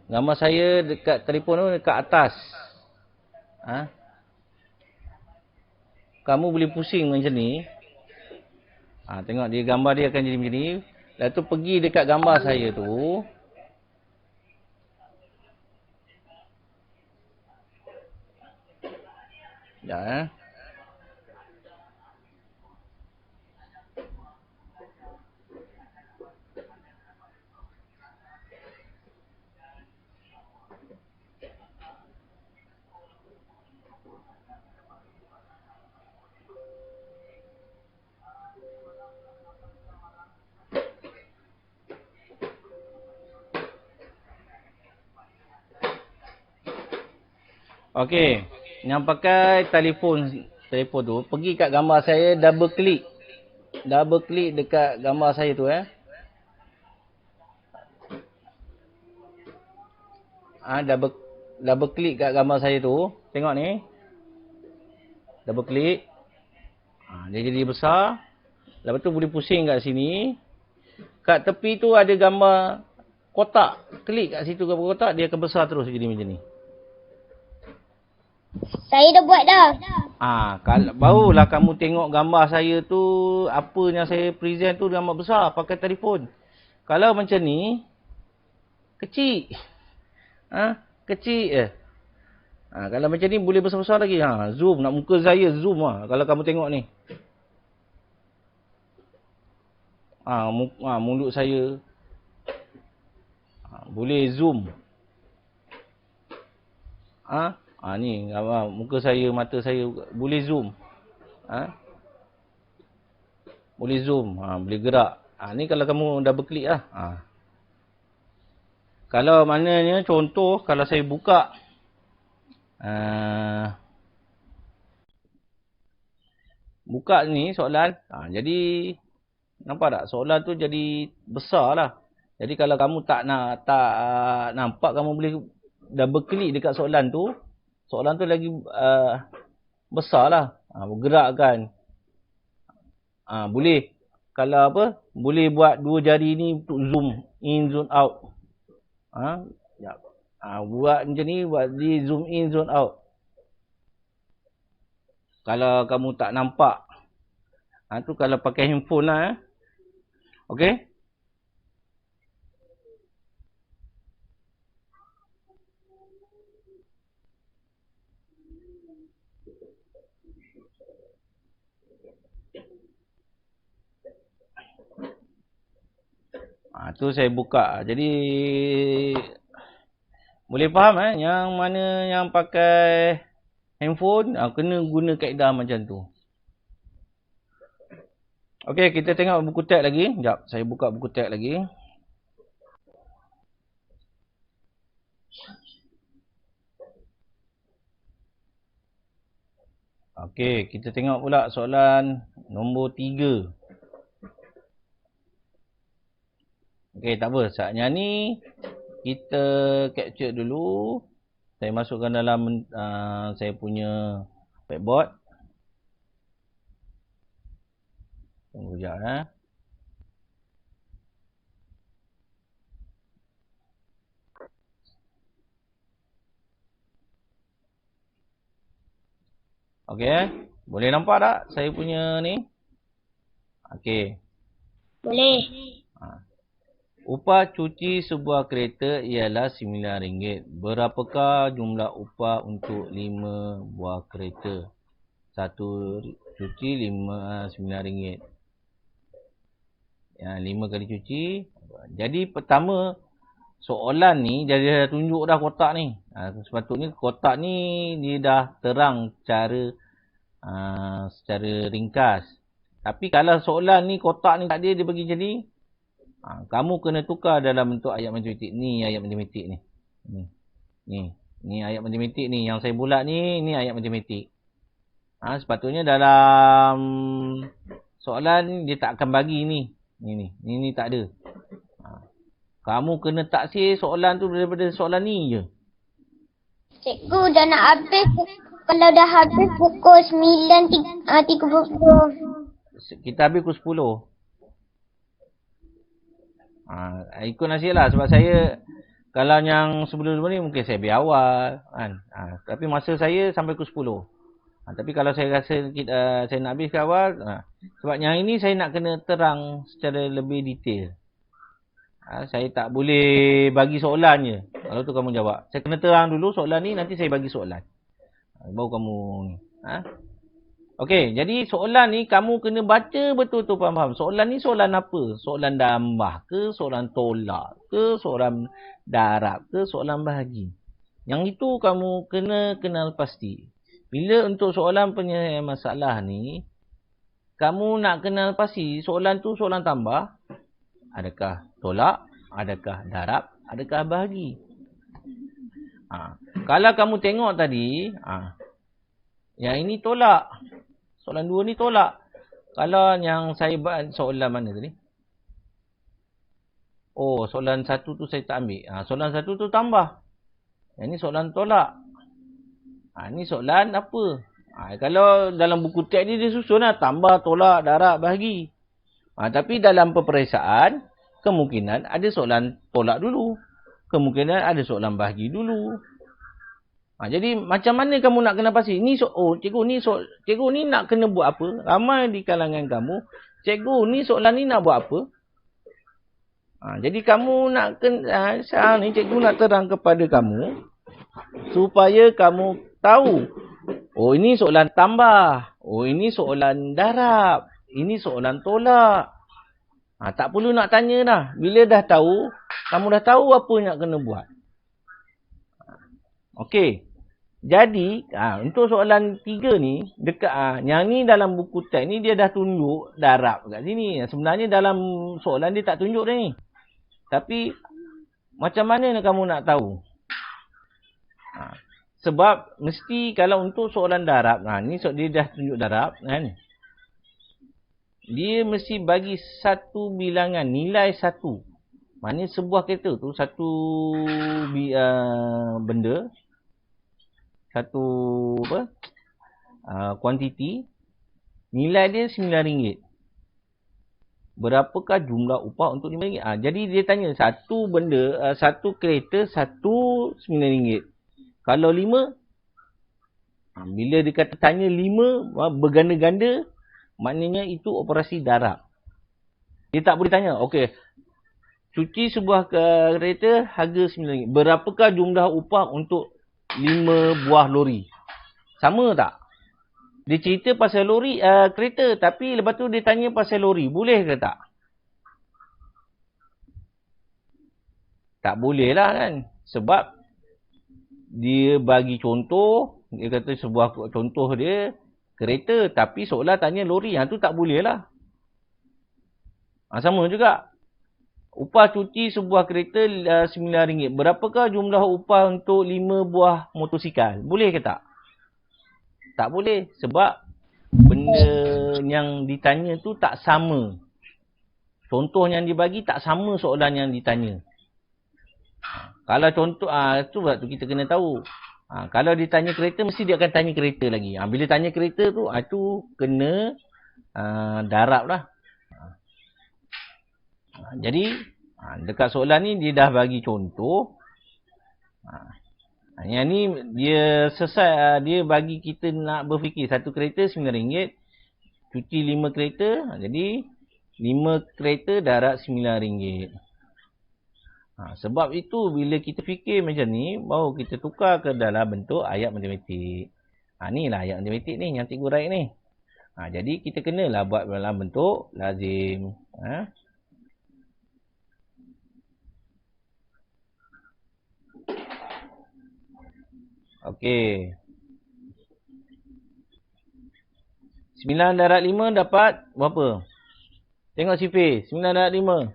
gambar saya dekat telefon tu dekat atas. Kamu boleh pusing macam ni. Tengok dia gambar dia akan jadi macam ni. Lepas tu pergi dekat gambar saya tu. Sekejap Okey, yang pakai telefon tu pergi kat gambar saya, double klik dekat gambar saya tu double klik kat gambar saya tu. Tengok ni. Double klik. Dia jadi besar. Lepas tu boleh pusing kat sini. Kat tepi tu ada gambar kotak. Klik kat situ gambar kotak, dia akan besar terus jadi macam ni. Saya dah buat dah. Kalau barulah kamu tengok gambar saya tu, apa yang saya present tu gambar besar pakai telefon. Kalau macam ni, kecil. Kecil kalau macam ni boleh besar-besar lagi. Zoom, nak muka saya zoom kalau kamu tengok ni. Mulut saya. Boleh zoom. Ni muka saya, mata saya boleh zoom. Boleh zoom, boleh gerak. Ni kalau kamu double klik lah. Kalau maknanya contoh kalau saya buka buka ni soalan, jadi nampak tak soalan tu jadi besar lah. Jadi kalau kamu tak nampak, kamu boleh double klik dekat soalan tu lagi besar lah, bergerakkan. Boleh kalau boleh buat dua jari ni untuk zoom in, zoom out. Buat macam ni, buat di zoom in, zoom out. Kalau kamu tak nampak, tu kalau pakai handphone lah. Okey? Tu saya buka. Jadi boleh faham yang mana yang pakai handphone kena guna kaedah macam tu. Okey, kita tengok buku teks lagi. Sekejap, saya buka buku teks lagi. Okey, kita tengok pula soalan nombor 3. Okey, tak apa. Saatnya ni kita capture dulu. Saya masukkan dalam saya punya whiteboard. Tunggu sekejap Okey. Boleh nampak tak saya punya ni? Okey. Boleh. Upah cuci sebuah kereta ialah RM9. Berapakah jumlah upah untuk 5 buah kereta? Satu cuci RM9. Ya, 5 kali cuci. Jadi pertama soalan ni dia dah tunjuk dah kotak ni. Sepatutnya kotak ni dia dah terang secara ringkas. Tapi kalau soalan ni kotak ni tak ada, dia bagi jadi kamu kena tukar dalam bentuk ayat matematik. Ni ayat matematik ni. Ni ayat matematik ni. Yang saya bulat ni ayat matematik. Sepatutnya dalam soalan dia tak akan bagi ni. Ni tak ada. Kamu kena taksir soalan tu daripada soalan ni je. Cikgu dah nak habis. Kalau dah habis pukul 9.30. Kita habis pukul 10. Ikut nasib lah. Sebab saya, kalau yang sebelum-sebelum ni mungkin saya biar awal. Kan? Tapi masa saya sampai pukul 10. Tapi kalau saya rasa saya nak habis ke awal. Sebab yang ini saya nak kena terang secara lebih detail. Saya tak boleh bagi soalan je. Kalau tu kamu jawab. Saya kena terang dulu soalan ni, nanti saya bagi soalan. Baru kamu ni. Okey, jadi soalan ni kamu kena baca betul-betul faham. Soalan ni soalan apa? Soalan dambah ke? Soalan tolak ke? Soalan darab ke? Soalan bahagi? Yang itu kamu kena kenal pasti. Bila untuk soalan penyelesaian masalah ni, kamu nak kenal pasti soalan tu soalan tambah. Adakah tolak? Adakah darab? Adakah bahagi? Kalau kamu tengok tadi, yang ini tolak. Soalan 2 ni tolak. Kalau yang saya soalan mana tadi? Oh, soalan 1 tu saya tak ambil. Soalan 1 tu tambah. Yang ni soalan tolak. Ni soalan apa? Kalau dalam buku teks ni dia susun lah. Tambah, tolak, darab, bahagi. Tapi dalam peperiksaan, kemungkinan ada soalan tolak dulu. Kemungkinan ada soalan bahagi dulu. Jadi macam mana kamu nak kena pasti? Cikgu ni nak kena buat apa? Ramai di kalangan kamu. Cikgu ni soalan ni nak buat apa? Jadi kamu nak kena, ni cikgu nak terang kepada kamu. Supaya kamu tahu. Oh, ini soalan tambah. Oh, ini soalan darab. Ini soalan tolak. Tak perlu nak tanya dah. Bila dah tahu, kamu dah tahu apa yang nak kena buat. Okey. Jadi, untuk soalan 3 ni, dekat yang ni dalam buku teks ni dia dah tunjuk darab kat sini. Sebenarnya dalam soalan dia tak tunjuk dah ni. Tapi, macam mana kamu nak tahu? Sebab, mesti kalau untuk soalan darab, ni dia dah tunjuk darab, kan? Dia mesti bagi satu bilangan, nilai 1. Maknanya sebuah kereta tu, satu benda, satu kuantiti, nilai dia RM9. Berapakah jumlah upah untuk RM5? Jadi dia tanya, satu benda, satu kereta, satu RM9. Kalau 5, bila dia kata tanya 5, berganda-ganda, maknanya itu operasi darab. Dia tak boleh tanya, okey, cuci sebuah kereta harga RM9. Berapakah jumlah upah untuk 5 buah lori? Sama tak? Dia cerita pasal lori, kereta, tapi lepas tu dia tanya pasal lori. Boleh ke tak? Tak boleh lah kan. Sebab dia bagi contoh, dia kata sebuah contoh dia kereta, tapi seolah tanya lori. Yang tu tak boleh lah. Sama juga. Upah cuci sebuah kereta RM9. Berapakah jumlah upah untuk 5 buah motosikal? Boleh ke tak? Tak boleh. Sebab benda yang ditanya tu tak sama. Contoh yang dibagi tak sama soalan yang ditanya. Kalau contoh, tu kita kena tahu. Kalau ditanya kereta, mesti dia akan tanya kereta lagi. Bila tanya kereta tu, tu kena darab lah. Jadi, dekat soalan ni dia dah bagi contoh. Yang ni dia selesai, dia bagi kita nak berfikir. Satu kereta RM9, cuti 5 kereta. Jadi 5 kereta darat RM9. Sebab itu bila kita fikir macam ni, baru kita tukar ke dalam bentuk ayat matematik. Ni lah ayat matematik ni yang cikgu write ni. Jadi kita kenalah buat dalam bentuk lazim. Okey. 9 darat 5 dapat berapa? Tengok sifir. 9 darat 5.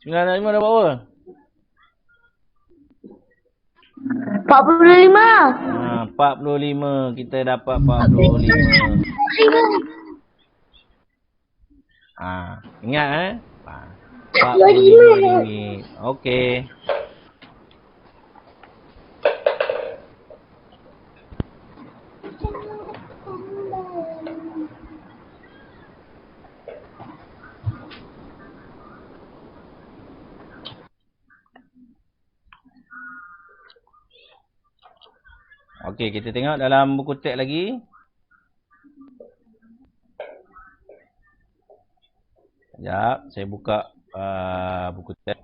9 darat 5 dapat berapa? 45. 45. Kita dapat 45. Ingat RM45. Okey. Okey, kita tengok dalam buku teks lagi. Sekejap, saya buka buku teks.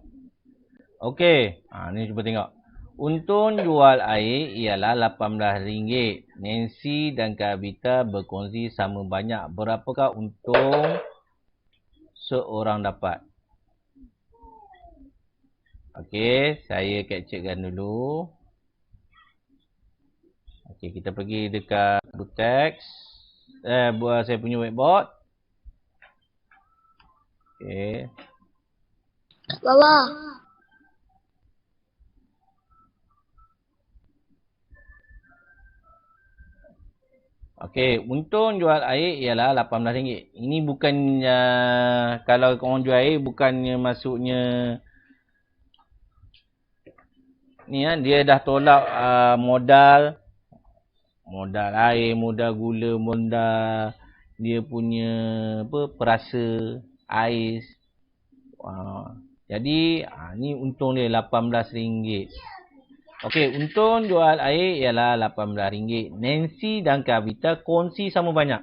Okey, ni cuba tengok. Untung jual air ialah RM18. Nancy dan Kavita berkongsi sama banyak. Berapakah untung seorang dapat? Okey, saya capturekan dulu. Okey, kita pergi dekat buku teks. Buat saya punya whiteboard. Okey. Bawah. Okey, untung jual air ialah RM18. Ini bukan kalau korang jual air bukannya maksudnya ni dia dah tolak modal air, modal gula, modal dia punya perasa ais. Jadi ni untung dia RM18. Okey, untung jual air ialah RM18. Nancy dan Kavita kongsi sama banyak.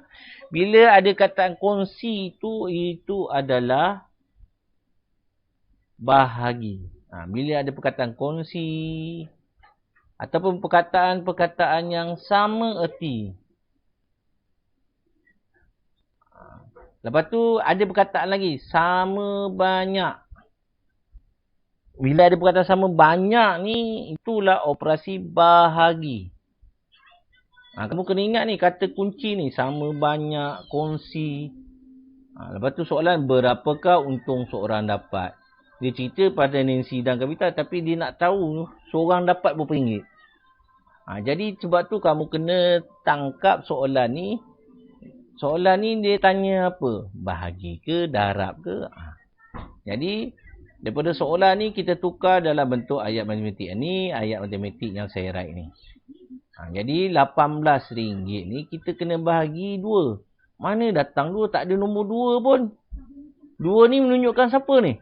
Bila ada kataan kongsi itu adalah bahagi. Bila ada perkataan kongsi ataupun perkataan-perkataan yang sama erti. Lepas tu ada perkataan lagi, sama banyak. Bila ada perkataan sama banyak ni, itulah operasi bahagi. Kamu kena ingat ni, kata kunci ni, sama banyak, kongsi. Lepas tu soalan, berapakah untung seorang dapat? Dia cerita pada Nancy dan Kavita, tapi dia nak tahu seorang dapat berapa ringgit. Jadi sebab tu kamu kena tangkap soalan ni. Soalan ni dia tanya apa? Bahagi ke, darab ke? Jadi daripada soalan ni kita tukar dalam bentuk ayat matematik. Ni ayat matematik yang saya write ni. Jadi RM18 ni kita kena bahagi 2. Mana datang 2? Tak ada nombor 2 pun. 2 ni menunjukkan siapa ni?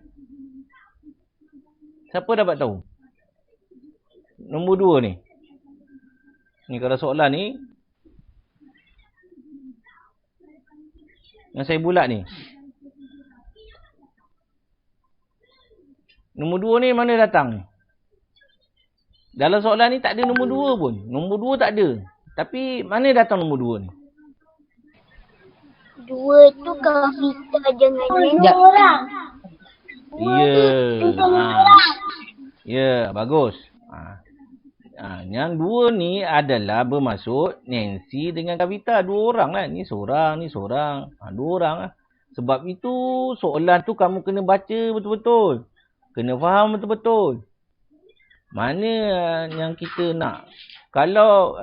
Siapa dapat tahu? Nombor 2 ni. Ni kalau soalan ni. Yang saya bulat ni. Nombor 2 ni mana datang ni? Dalam soalan ni tak ada nombor 2 pun. Nombor 2 tak ada. Tapi mana datang nombor 2 ni? 2 tu Kavita dengan Nancy orang. Ya, bagus. Yang 2 ni adalah bermaksud Nancy dengan Kavita. 2 orang lah. Ni seorang, ni seorang. 2 orang lah. Sebab itu soalan tu kamu kena baca betul-betul. Kena faham betul-betul. Mana yang kita nak. Kalau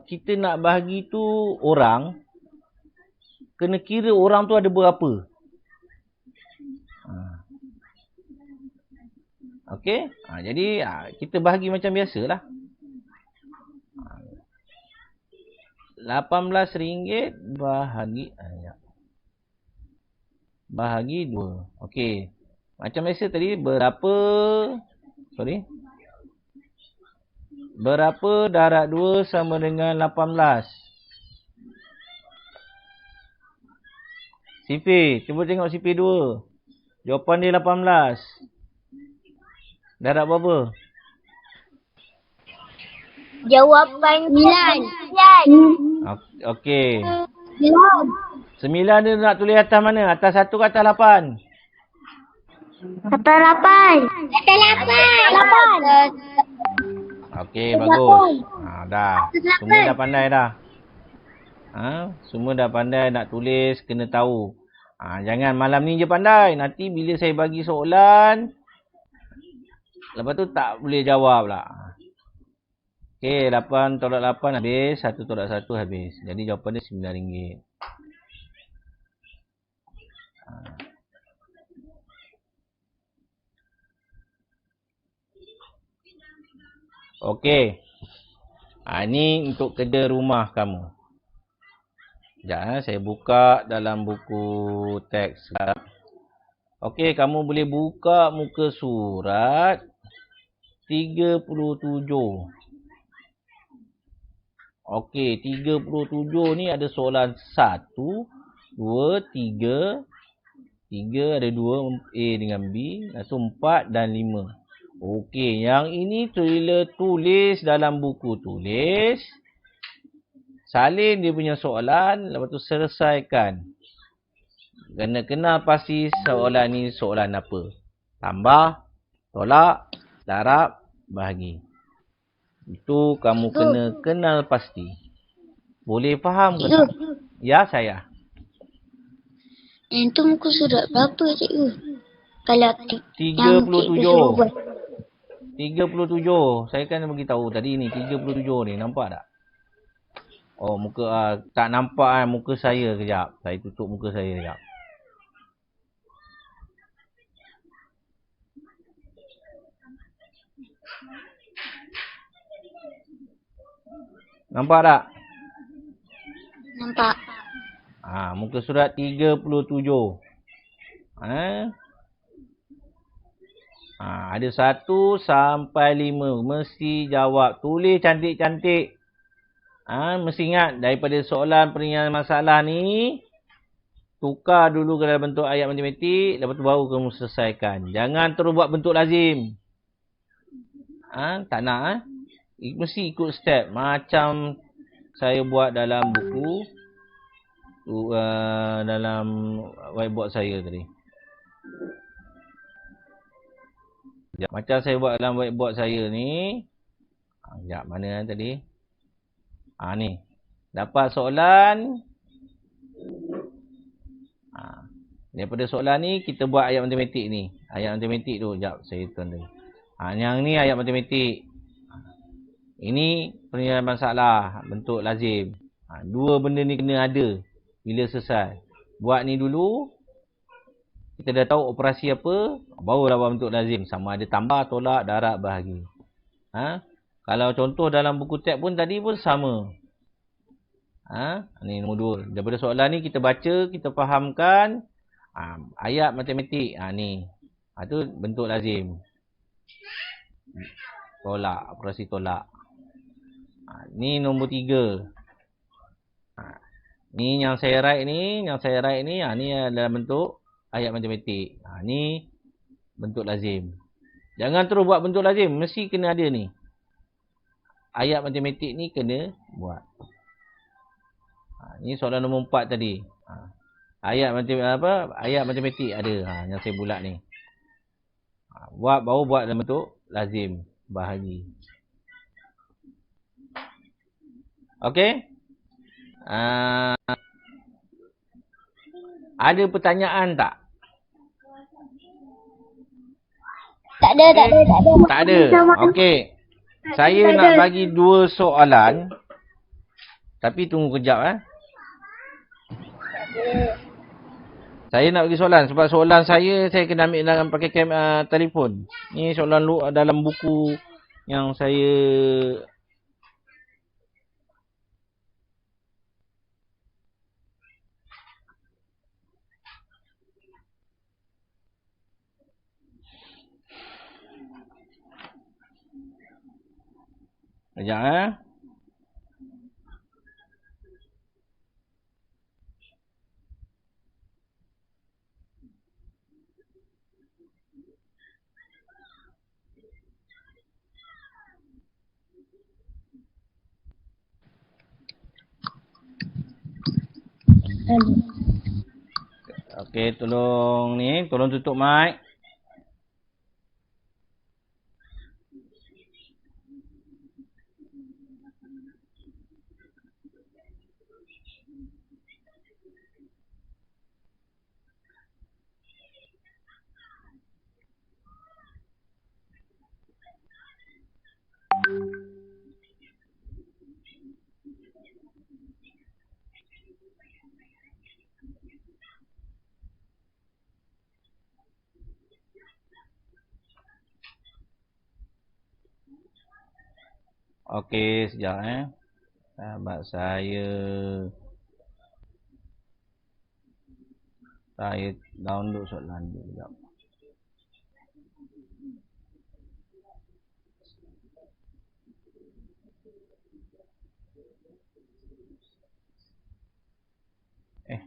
kita nak bahagi tu orang, kena kira orang tu ada berapa. Okey. Jadi kita bahagi macam biasalah. RM18 bahagi 2. Okey. Macam biasa tadi berapa? Sorry. Berapa darab 2 sama dengan 18? CP, cuba tengok CP 2. Jawapan dia 18. Darab berapa? Jawapan 9. Okey. 9 dia nak tulis atas mana? Atas 1 ke atas 8? Atas 8. Atas 8. Okey, bagus. Dah. Semua dah pandai dah. Semua dah pandai nak tulis, kena tahu. Jangan malam ni je pandai. Nanti bila saya bagi soalan, lepas tu tak boleh jawab lah. Okey, 8 tolak 8 habis, 1 tolak 1 habis. Jadi jawapan dia RM9. Okey. Ni untuk kerja rumah kamu. Sekejap saya buka dalam buku teks. Okey, kamu boleh buka muka surat 37. Okey, 37 ni ada soalan 1, 2, 3. 3 ada 2 A dengan B. Lepas tu 4 dan 5. Okey, yang ini sila tulis dalam buku tulis. Salin dia punya soalan, lepas tu selesaikan. Kena kenal pasti soalan ni soalan apa. Tambah, tolak, darab, bahagi. Itu kamu kena kenal pasti. Boleh faham ke tak? Ya, saya. Itu muka surat berapa, cikgu? Kalau 37. 37. Saya kan bagi tahu tadi ni 37 ni, nampak tak? Oh, muka tak nampak muka saya kejap. Saya tutup muka saya kejap. Nampak tak? Nampak. Muka surat 37. Ada 1 sampai 5. Mesti jawab. Tulis cantik-cantik. Mesti ingat daripada soalan peringatan masalah ni, tukar dulu ke dalam bentuk ayat matematik, lepas tu baru kamu selesaikan. Jangan terus buat bentuk lazim. Tak nak. Mesti ikut step. Macam saya buat dalam buku, dalam whiteboard saya tadi. Macam saya buat dalam whiteboard saya ni. Sekejap, mana tadi? Ni. Dapat soalan. Daripada soalan ni, kita buat ayat matematik ni. Ayat matematik tu. Sekejap, saya tuan tadi. Yang ni ayat matematik. Ini penyelesaian masalah. Bentuk lazim. Dua benda ni kena ada. Bila selesai. Buat ni dulu. Kita dah tahu operasi apa. Barulah buat bentuk lazim. Sama ada tambah, tolak, darab, bahagi. Kalau contoh dalam buku teks pun tadi pun sama. Ni nombor 2. Daripada soalan ni kita baca, kita fahamkan. Ayat matematik. Ni. Itu bentuk lazim. Tolak. Operasi tolak. Ni nombor 3. Ni yang saya write ni. Yang saya write ni. Ni dalam bentuk ayat matematik. Ni bentuk lazim. Jangan terus buat bentuk lazim. Mesti kena ada ni. Ayat matematik ni kena buat. Ni soalan nombor 4 tadi. Ayat matematik ada. Yang saya bulat ni. Baru buat dalam bentuk lazim. Bahagi. Okey. Ada pertanyaan tak? Tak ada. Tak ada. Okey. Saya nak bagi 2 soalan. Tapi tunggu kejap. Saya nak bagi soalan. Sebab soalan saya kena ambil dalam pakai telefon. Ni soalan dalam buku yang saya... Sekejap eh. Okey, tolong tutup mic. Okey, sekejap eh. Sahabat saya. Saya download soalan dulu sekejap.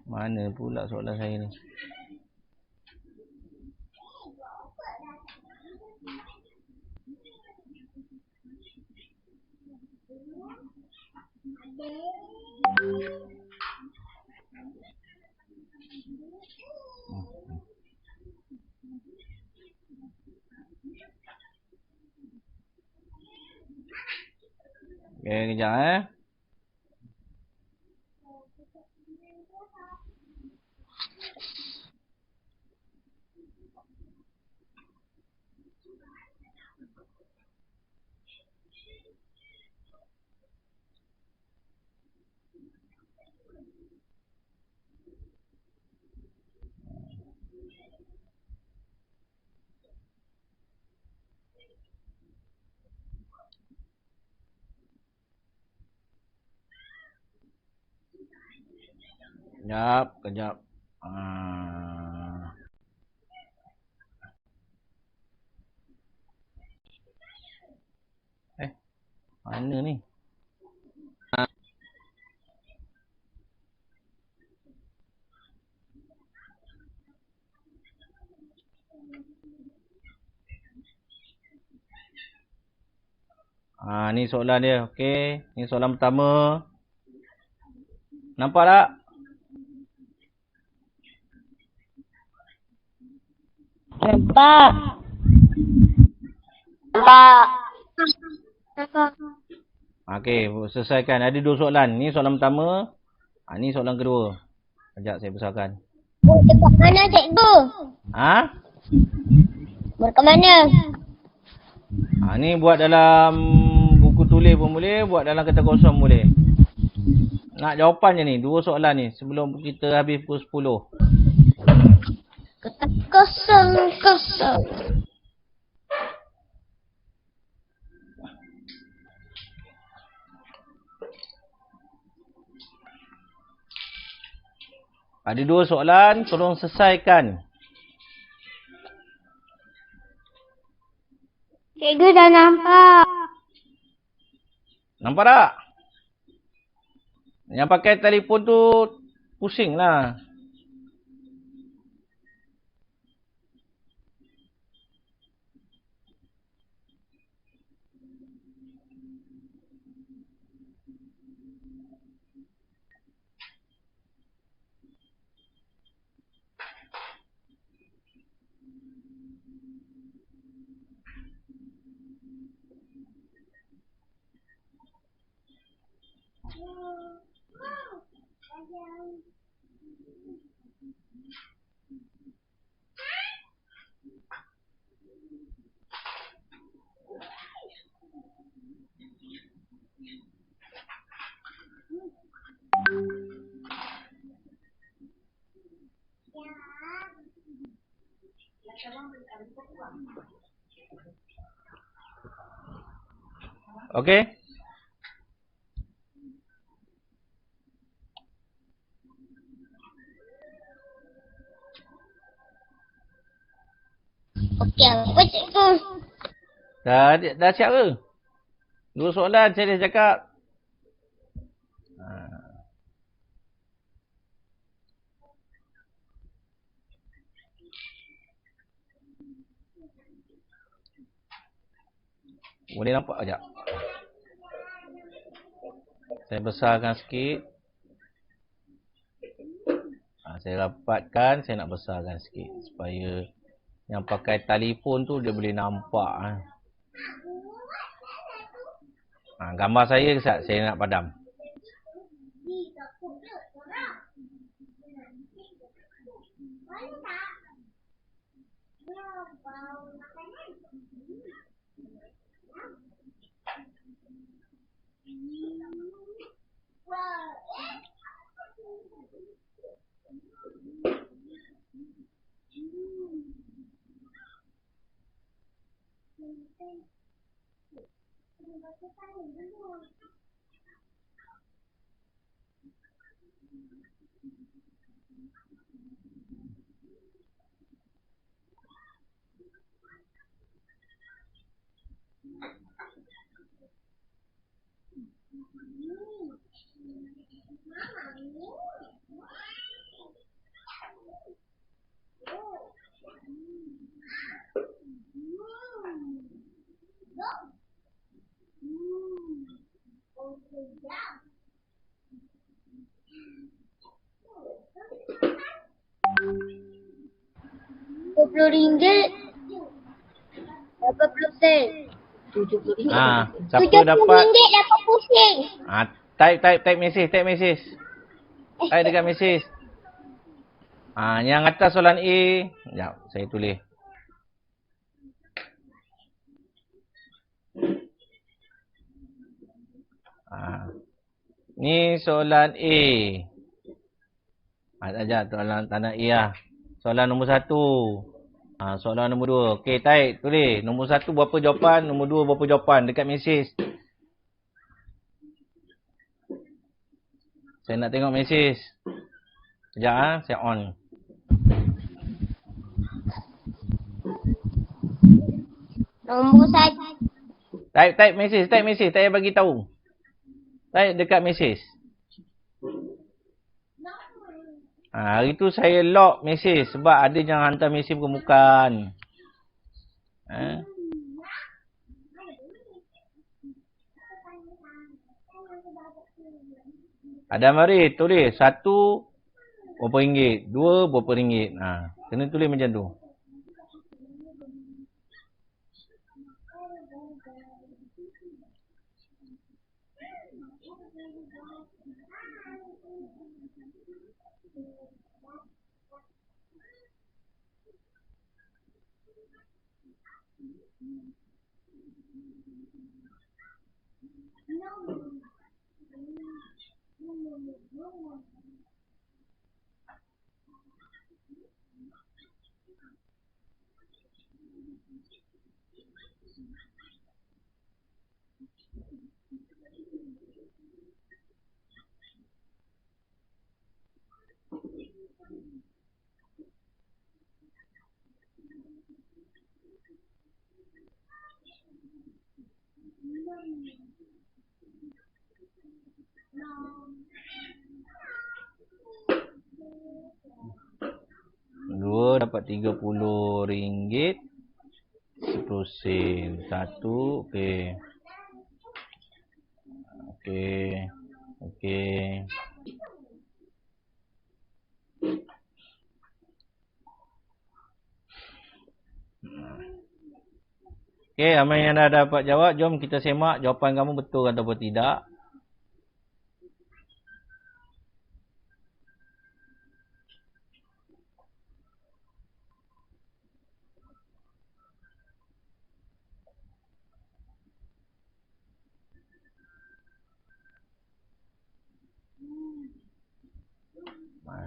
Mana pula soalan saya ni? Okey, kejap eh. Kejap. Mana ni? Ni soalan dia. Okey, ni soalan pertama. Nampak tak? Nampak. Okey, selesaikan. Ada 2 soalan. Ni soalan pertama. Ni soalan kedua. Sekejap saya besarkan. Dekat mana cikgu? Dekat mana? Ni buat dalam buku tulis pun boleh, buat dalam kertas kosong boleh. Nak jawapan je ni, 2 soalan ni sebelum kita habis pukul 10. Kertas kosong. Ada 2 soalan, tolong selesaikan. Cikgu dah nampak. Nampak tak? Yang pakai telefon tu pusing lah. Okey? Okey, apa cikgu? Dah siap ke? 2 soalan saya dah cakap. Boleh nampak sekejap. Saya besarkan sikit. Saya rapatkan, saya nak besarkan sikit. Supaya yang pakai telefon tu dia boleh nampak. Gambar saya kesat, saya nak padam. RM20 80 sen. RM70. Siapa dapat? RM70 80 sen. Type mesej. Type dekat mesej. Yang atas soalan A. Sekejap, saya tulis. Ni soalan A. Sekejap, soalan tanah A lah. Soalan nombor 1. Soalan nombor 2. Okey, type, tulis. Nombor 1 berapa jawapan, nombor 2 berapa jawapan dekat mesej. Saya nak tengok mesej. Sekejap saya on. Nombor 1. Type mesej, tak payah bagi tahu. Type dekat mesej. Hari tu saya lock mesej sebab ada yang hantar mesej bukan-bukan. Ada mari tulis 1 berapa ringgit, 2 berapa ringgit. Kena tulis macam tu. Dua dapat RM30 10 sen. 1 okey. Okey, ramai yang dah dapat jawab. Jom kita semak jawapan kamu betul ataupun tidak.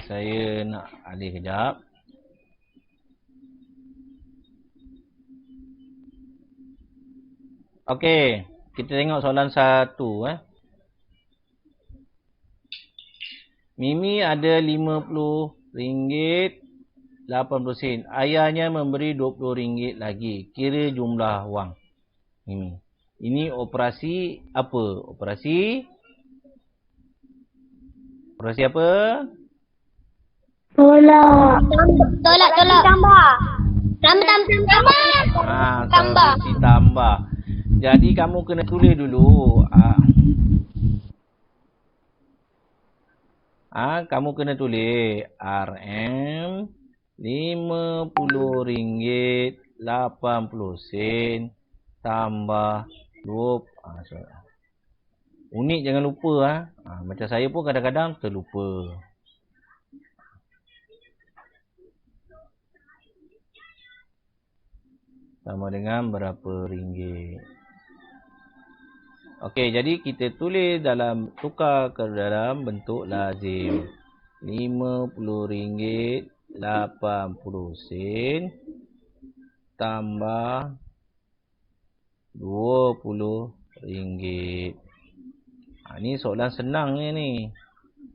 Saya nak alih kejap. Okey, kita tengok soalan 1. Mimi ada RM50.80. Ayahnya memberi RM20 lagi. Kira jumlah wang Mimi. Ini operasi apa? Operasi apa? Tolak. Tolak. Tambah. Tambah. Tambah. Ditambah. Jadi kamu kena tulis dulu. Kamu kena tulis RM RM50.80 tambah 20. Unit jangan lupa. Macam saya pun kadang-kadang terlupa. Sama dengan berapa ringgit. Okey, jadi kita tulis tukar ke dalam bentuk lazim. RM50.80 tambah RM20. Ni soalan senang ni.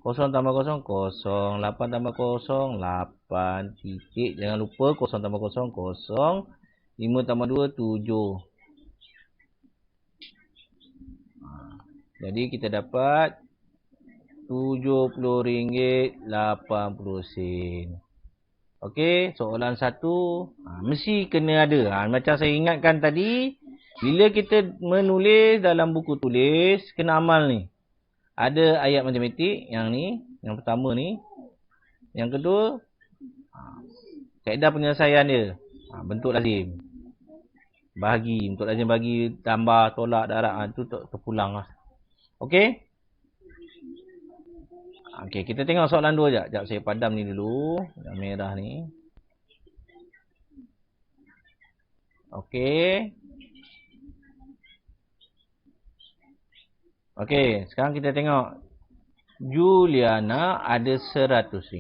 0 tambah 0, 0. 8 tambah 0, 8. Titik. Jangan lupa 0 tambah 0, 0. 5 tambah 2, 7. Jadi kita dapat RM70.80. Okey, soalan 1. Mesti kena ada. Macam saya ingatkan tadi, bila kita menulis dalam buku tulis, kena amal ni. Ada ayat matematik yang ni, yang pertama ni. Yang kedua, kaedah penyelesaian dia. Bentuk lazim. Bahagi, bentuk lazim bagi, tambah, tolak, darab. Itu terpulang lah. Okey? Okey, kita tengok soalan 2 sekejap. Sekejap saya padam ni dulu. Yang merah ni. Okey. Okey, sekarang kita tengok. Juliana ada RM100.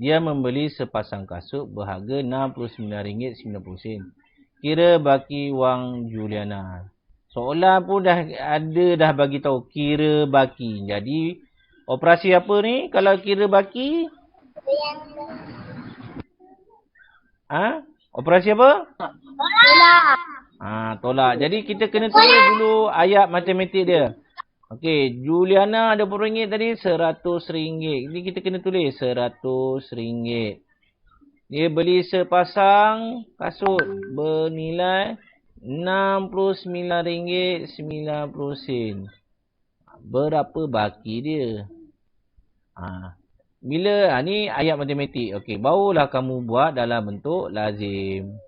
Dia membeli sepasang kasut berharga RM69.90. Kira baki wang Juliana. Soalan pun dah bagi tahu kira baki. Jadi operasi apa ni kalau kira baki? Operasi apa? Tolak. Tolak. Jadi kita kena tulis dulu ayat matematik dia. Okey, Juliana ada berapa ringgit tadi? RM100. Ini kita kena tulis RM100. Dia beli sepasang kasut bernilai RM69.90. Berapa baki dia? Bila ni ayat matematik. Okey, barulah kamu buat dalam bentuk lazim.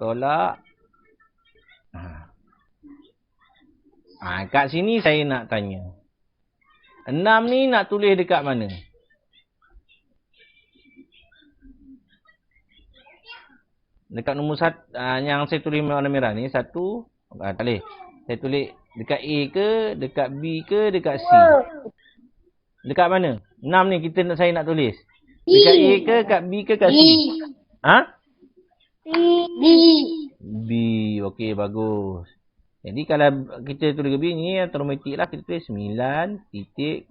Tolak. Kat sini saya nak tanya. 6 ni nak tulis dekat mana? Dekat nombor 1 yang saya tulis warna merah ni 1. Tak boleh. Saya tulis dekat A ke, dekat B ke, dekat C. Dekat mana? 6 ni saya nak tulis. Dekat A ke, dekat B ke, dekat C? B. Okey, bagus. Jadi kalau kita tulis B ni automatik lah kita tulis 9.0.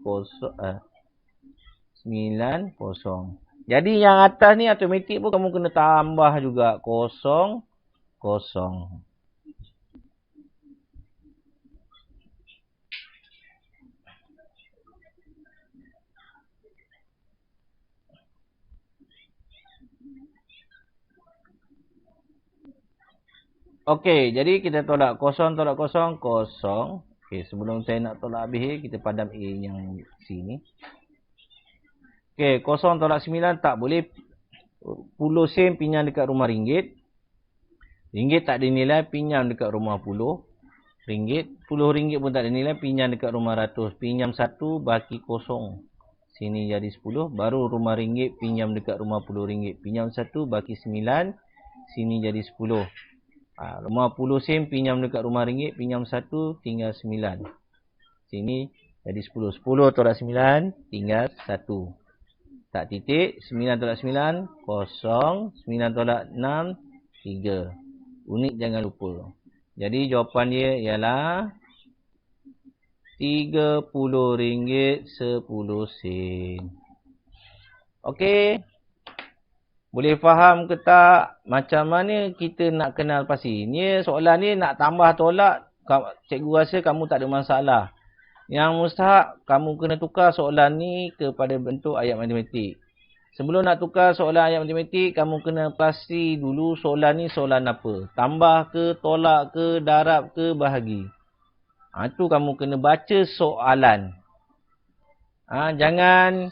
90. Jadi yang atas ni automatik pun kamu kena tambah juga 0. Okey, jadi kita tolak 0, tolak 0, 0. Okey, sebelum saya nak tolak habis, kita padam A yang sini. Okey, 0 tolak 9 tak boleh. 10 sen pinjam dekat rumah ringgit. Ringgit tak ada nilai, pinjam dekat rumah 10 ringgit. 10 ringgit pun tak ada nilai, pinjam dekat rumah ratus. Pinjam 1, baki 0. Sini jadi 10. Baru rumah ringgit, pinjam dekat rumah 10 ringgit. Pinjam 1, baki 9. Sini jadi 10. Rumah 10 sen pinjam dekat rumah ringgit, pinjam 1, tinggal 9. Sini jadi 10. 10 tolak 9, tinggal 1. Tak titik, 9 tolak 9, 0. 9 tolak 6, 3. Unit jangan lupa. Jadi jawapan dia ialah RM30.10. Okey. Boleh faham ke tak macam mana kita nak kenal pasti? Ni soalan ni nak tambah tolak, cikgu rasa kamu tak ada masalah. Yang mustahak, kamu kena tukar soalan ni kepada bentuk ayat matematik. Sebelum nak tukar soalan ayat matematik, kamu kena pasti dulu soalan ni soalan apa. Tambah ke, tolak ke, darab ke, bahagi. Itu kamu kena baca soalan. Jangan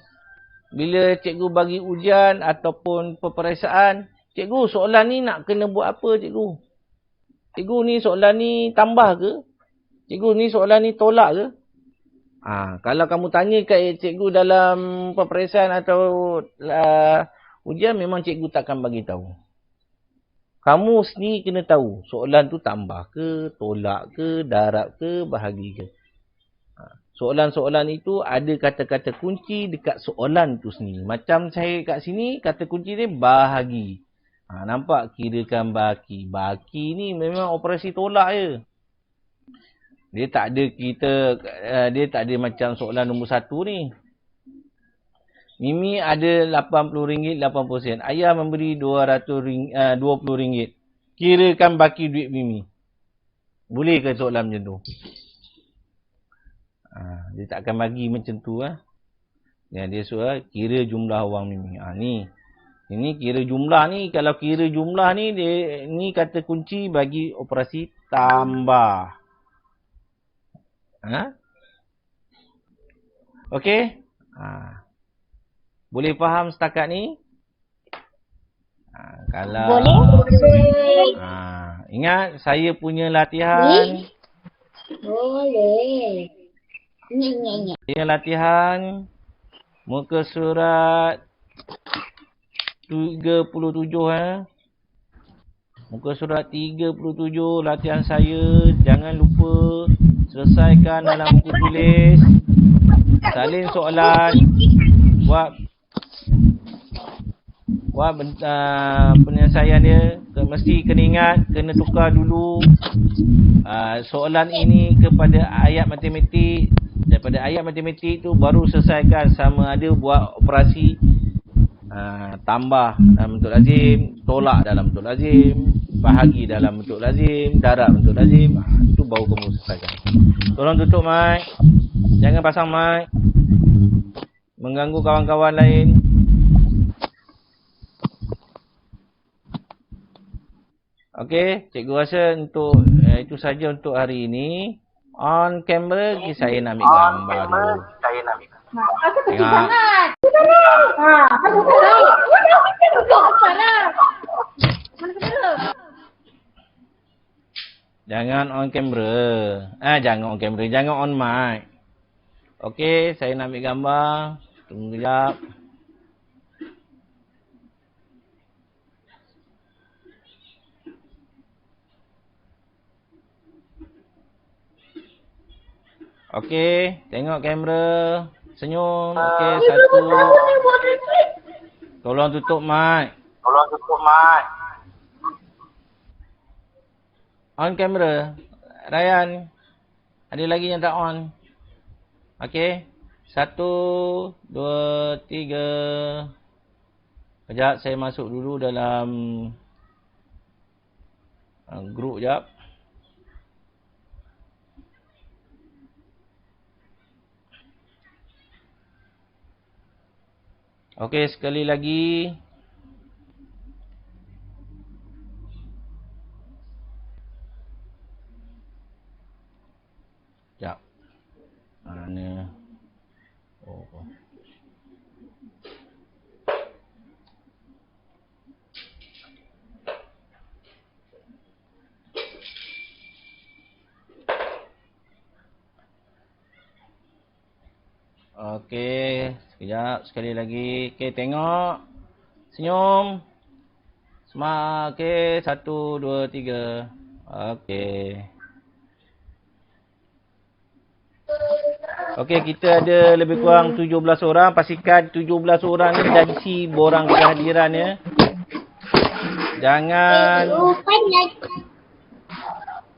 bila cikgu bagi ujian ataupun peperiksaan, cikgu soalan ni nak kena buat apa cikgu? Cikgu ni soalan ni tambah ke? Cikgu ni soalan ni tolak ke? Kalau kamu tanya kat cikgu dalam peperiksaan atau ujian, memang cikgu takkan bagi tahu. Kamu sendiri kena tahu soalan tu tambah ke, tolak ke, darab ke, bahagi ke. Soalan-soalan itu ada kata-kata kunci dekat soalan tu sendiri. Macam saya kat sini, kata kunci dia bahagi. Nampak? Kirakan baki. Baki ni memang operasi tolak je. Dia tak ada macam soalan nombor 1 ni. Mimi ada RM80, 80 sen. Ayah memberi RM20. Kirakan baki duit Mimi. Boleh ke soalan macam tu? Dia tak akan bagi macam tu. Dia suruh kira jumlah wang Mimi. Ini kira jumlah ni. Kalau kira jumlah ni, ni kata kunci bagi operasi tambah. Okey? Boleh faham setakat ni? Kalau Boleh. Ingat saya punya latihan. Boleh. Ingat. Saya latihan muka surat 37 Muka surat 37 latihan saya. Jangan lupa selesaikan dalam buku tulis. Salin soalan. Buat penyelesaian dia. Mesti kena ingat, kena tukar dulu soalan ini kepada ayat matematik. Daripada ayat matematik tu baru selesaikan sama ada buat operasi tambah dalam bentuk lazim, tolak dalam bentuk lazim, bahagi dalam bentuk lazim, darab bentuk lazim. Itu baru kamu selesaikan. Tolong tutup mic. Jangan pasang mic. Mengganggu kawan-kawan lain. Okey, cikgu rasa untuk itu saja untuk hari ini. On camera, saya nak ambil gambar dulu. Tengok. Jangan on camera. Jangan on camera, jangan on mic. Okey, saya nak ambil gambar. Tunggu sekejap. Okey, tengok kamera. Senyum. Okey, 1. Tolong tutup mic. On kamera. Ryan. Ada lagi yang tak on? Okey. 1, 2, 3. Sekejap, saya masuk dulu dalam grup sekejap. Okey, sekali lagi. Sekejap. Mana? Okey, sekejap, sekali lagi. Okey, tengok. Senyum. Semak. Okey, 1, 2, 3. Okey. Okey, kita ada lebih kurang 17 orang. Pastikan 17 orang ni dah isi borang kehadiran ya. Jangan.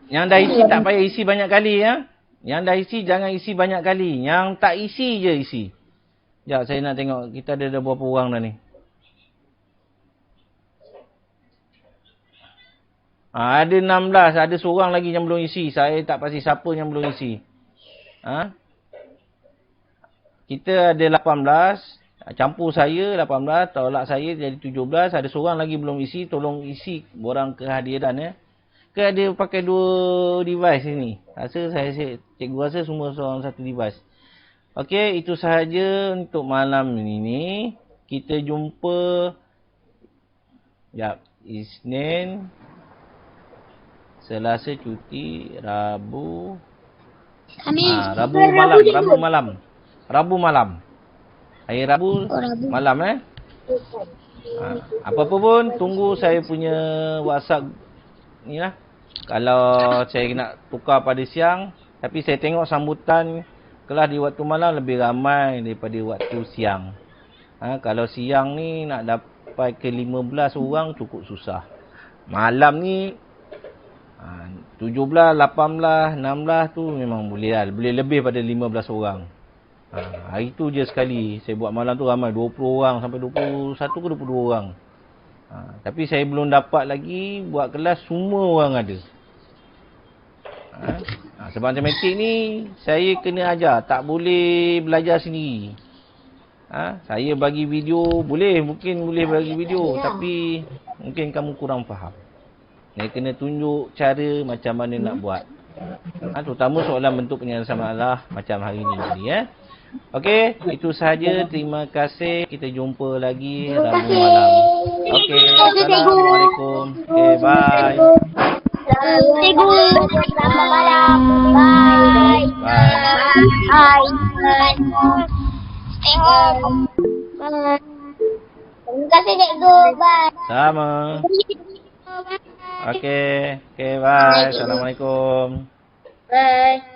Yang dah isi tak payah isi banyak kali ya. Yang dah isi jangan isi banyak kali. Yang tak isi je isi. Sekejap saya nak tengok kita ada berapa orang dah ni. Ada 16. Ada seorang lagi yang belum isi. Saya tak pasti siapa yang belum isi. Kita ada 18. Campur saya 18. Tolak saya jadi 17. Ada seorang lagi belum isi. Tolong isi borang kehadiran ya. Ke ada pakai 2 device ni. Cikgu rasa semua seorang satu device. Okey, itu sahaja untuk malam ini. Kita jumpa Isnin, Selasa cuti, Rabu. Rabu malam. Hari Rabu malam apa-apa pun tunggu saya punya WhatsApp ni lah. Kalau saya nak tukar pada siang, tapi saya tengok sambutan kelas di waktu malam lebih ramai daripada waktu siang. Kalau siang ni nak dapat ke 15 orang cukup susah. Malam ni 17, 18, 16 tu memang boleh lah. Boleh lebih pada 15 orang. Hari tu je sekali. Saya buat malam tu ramai 20 orang sampai 21 ke 22 orang. Tapi saya belum dapat lagi buat kelas semua orang ada. Sebab matematik ni saya kena ajar. Tak boleh belajar sendiri. Saya bagi video mungkin boleh bagi video. Tapi mungkin kamu kurang faham. Saya kena tunjuk cara macam mana nak buat. Terutama soalan bentuk penyelesaian masalah macam hari ni tadi Okey, itu sahaja. Terima kasih. Kita jumpa lagi Rabu malam. Okey, Assalamualaikum. Okey, bye. Cikgu, selamat malam. Bye. Bye. Stay home. Bye. Terima kasih cikgu. Bye. Sama. Okey, bye. Assalamualaikum. Bye.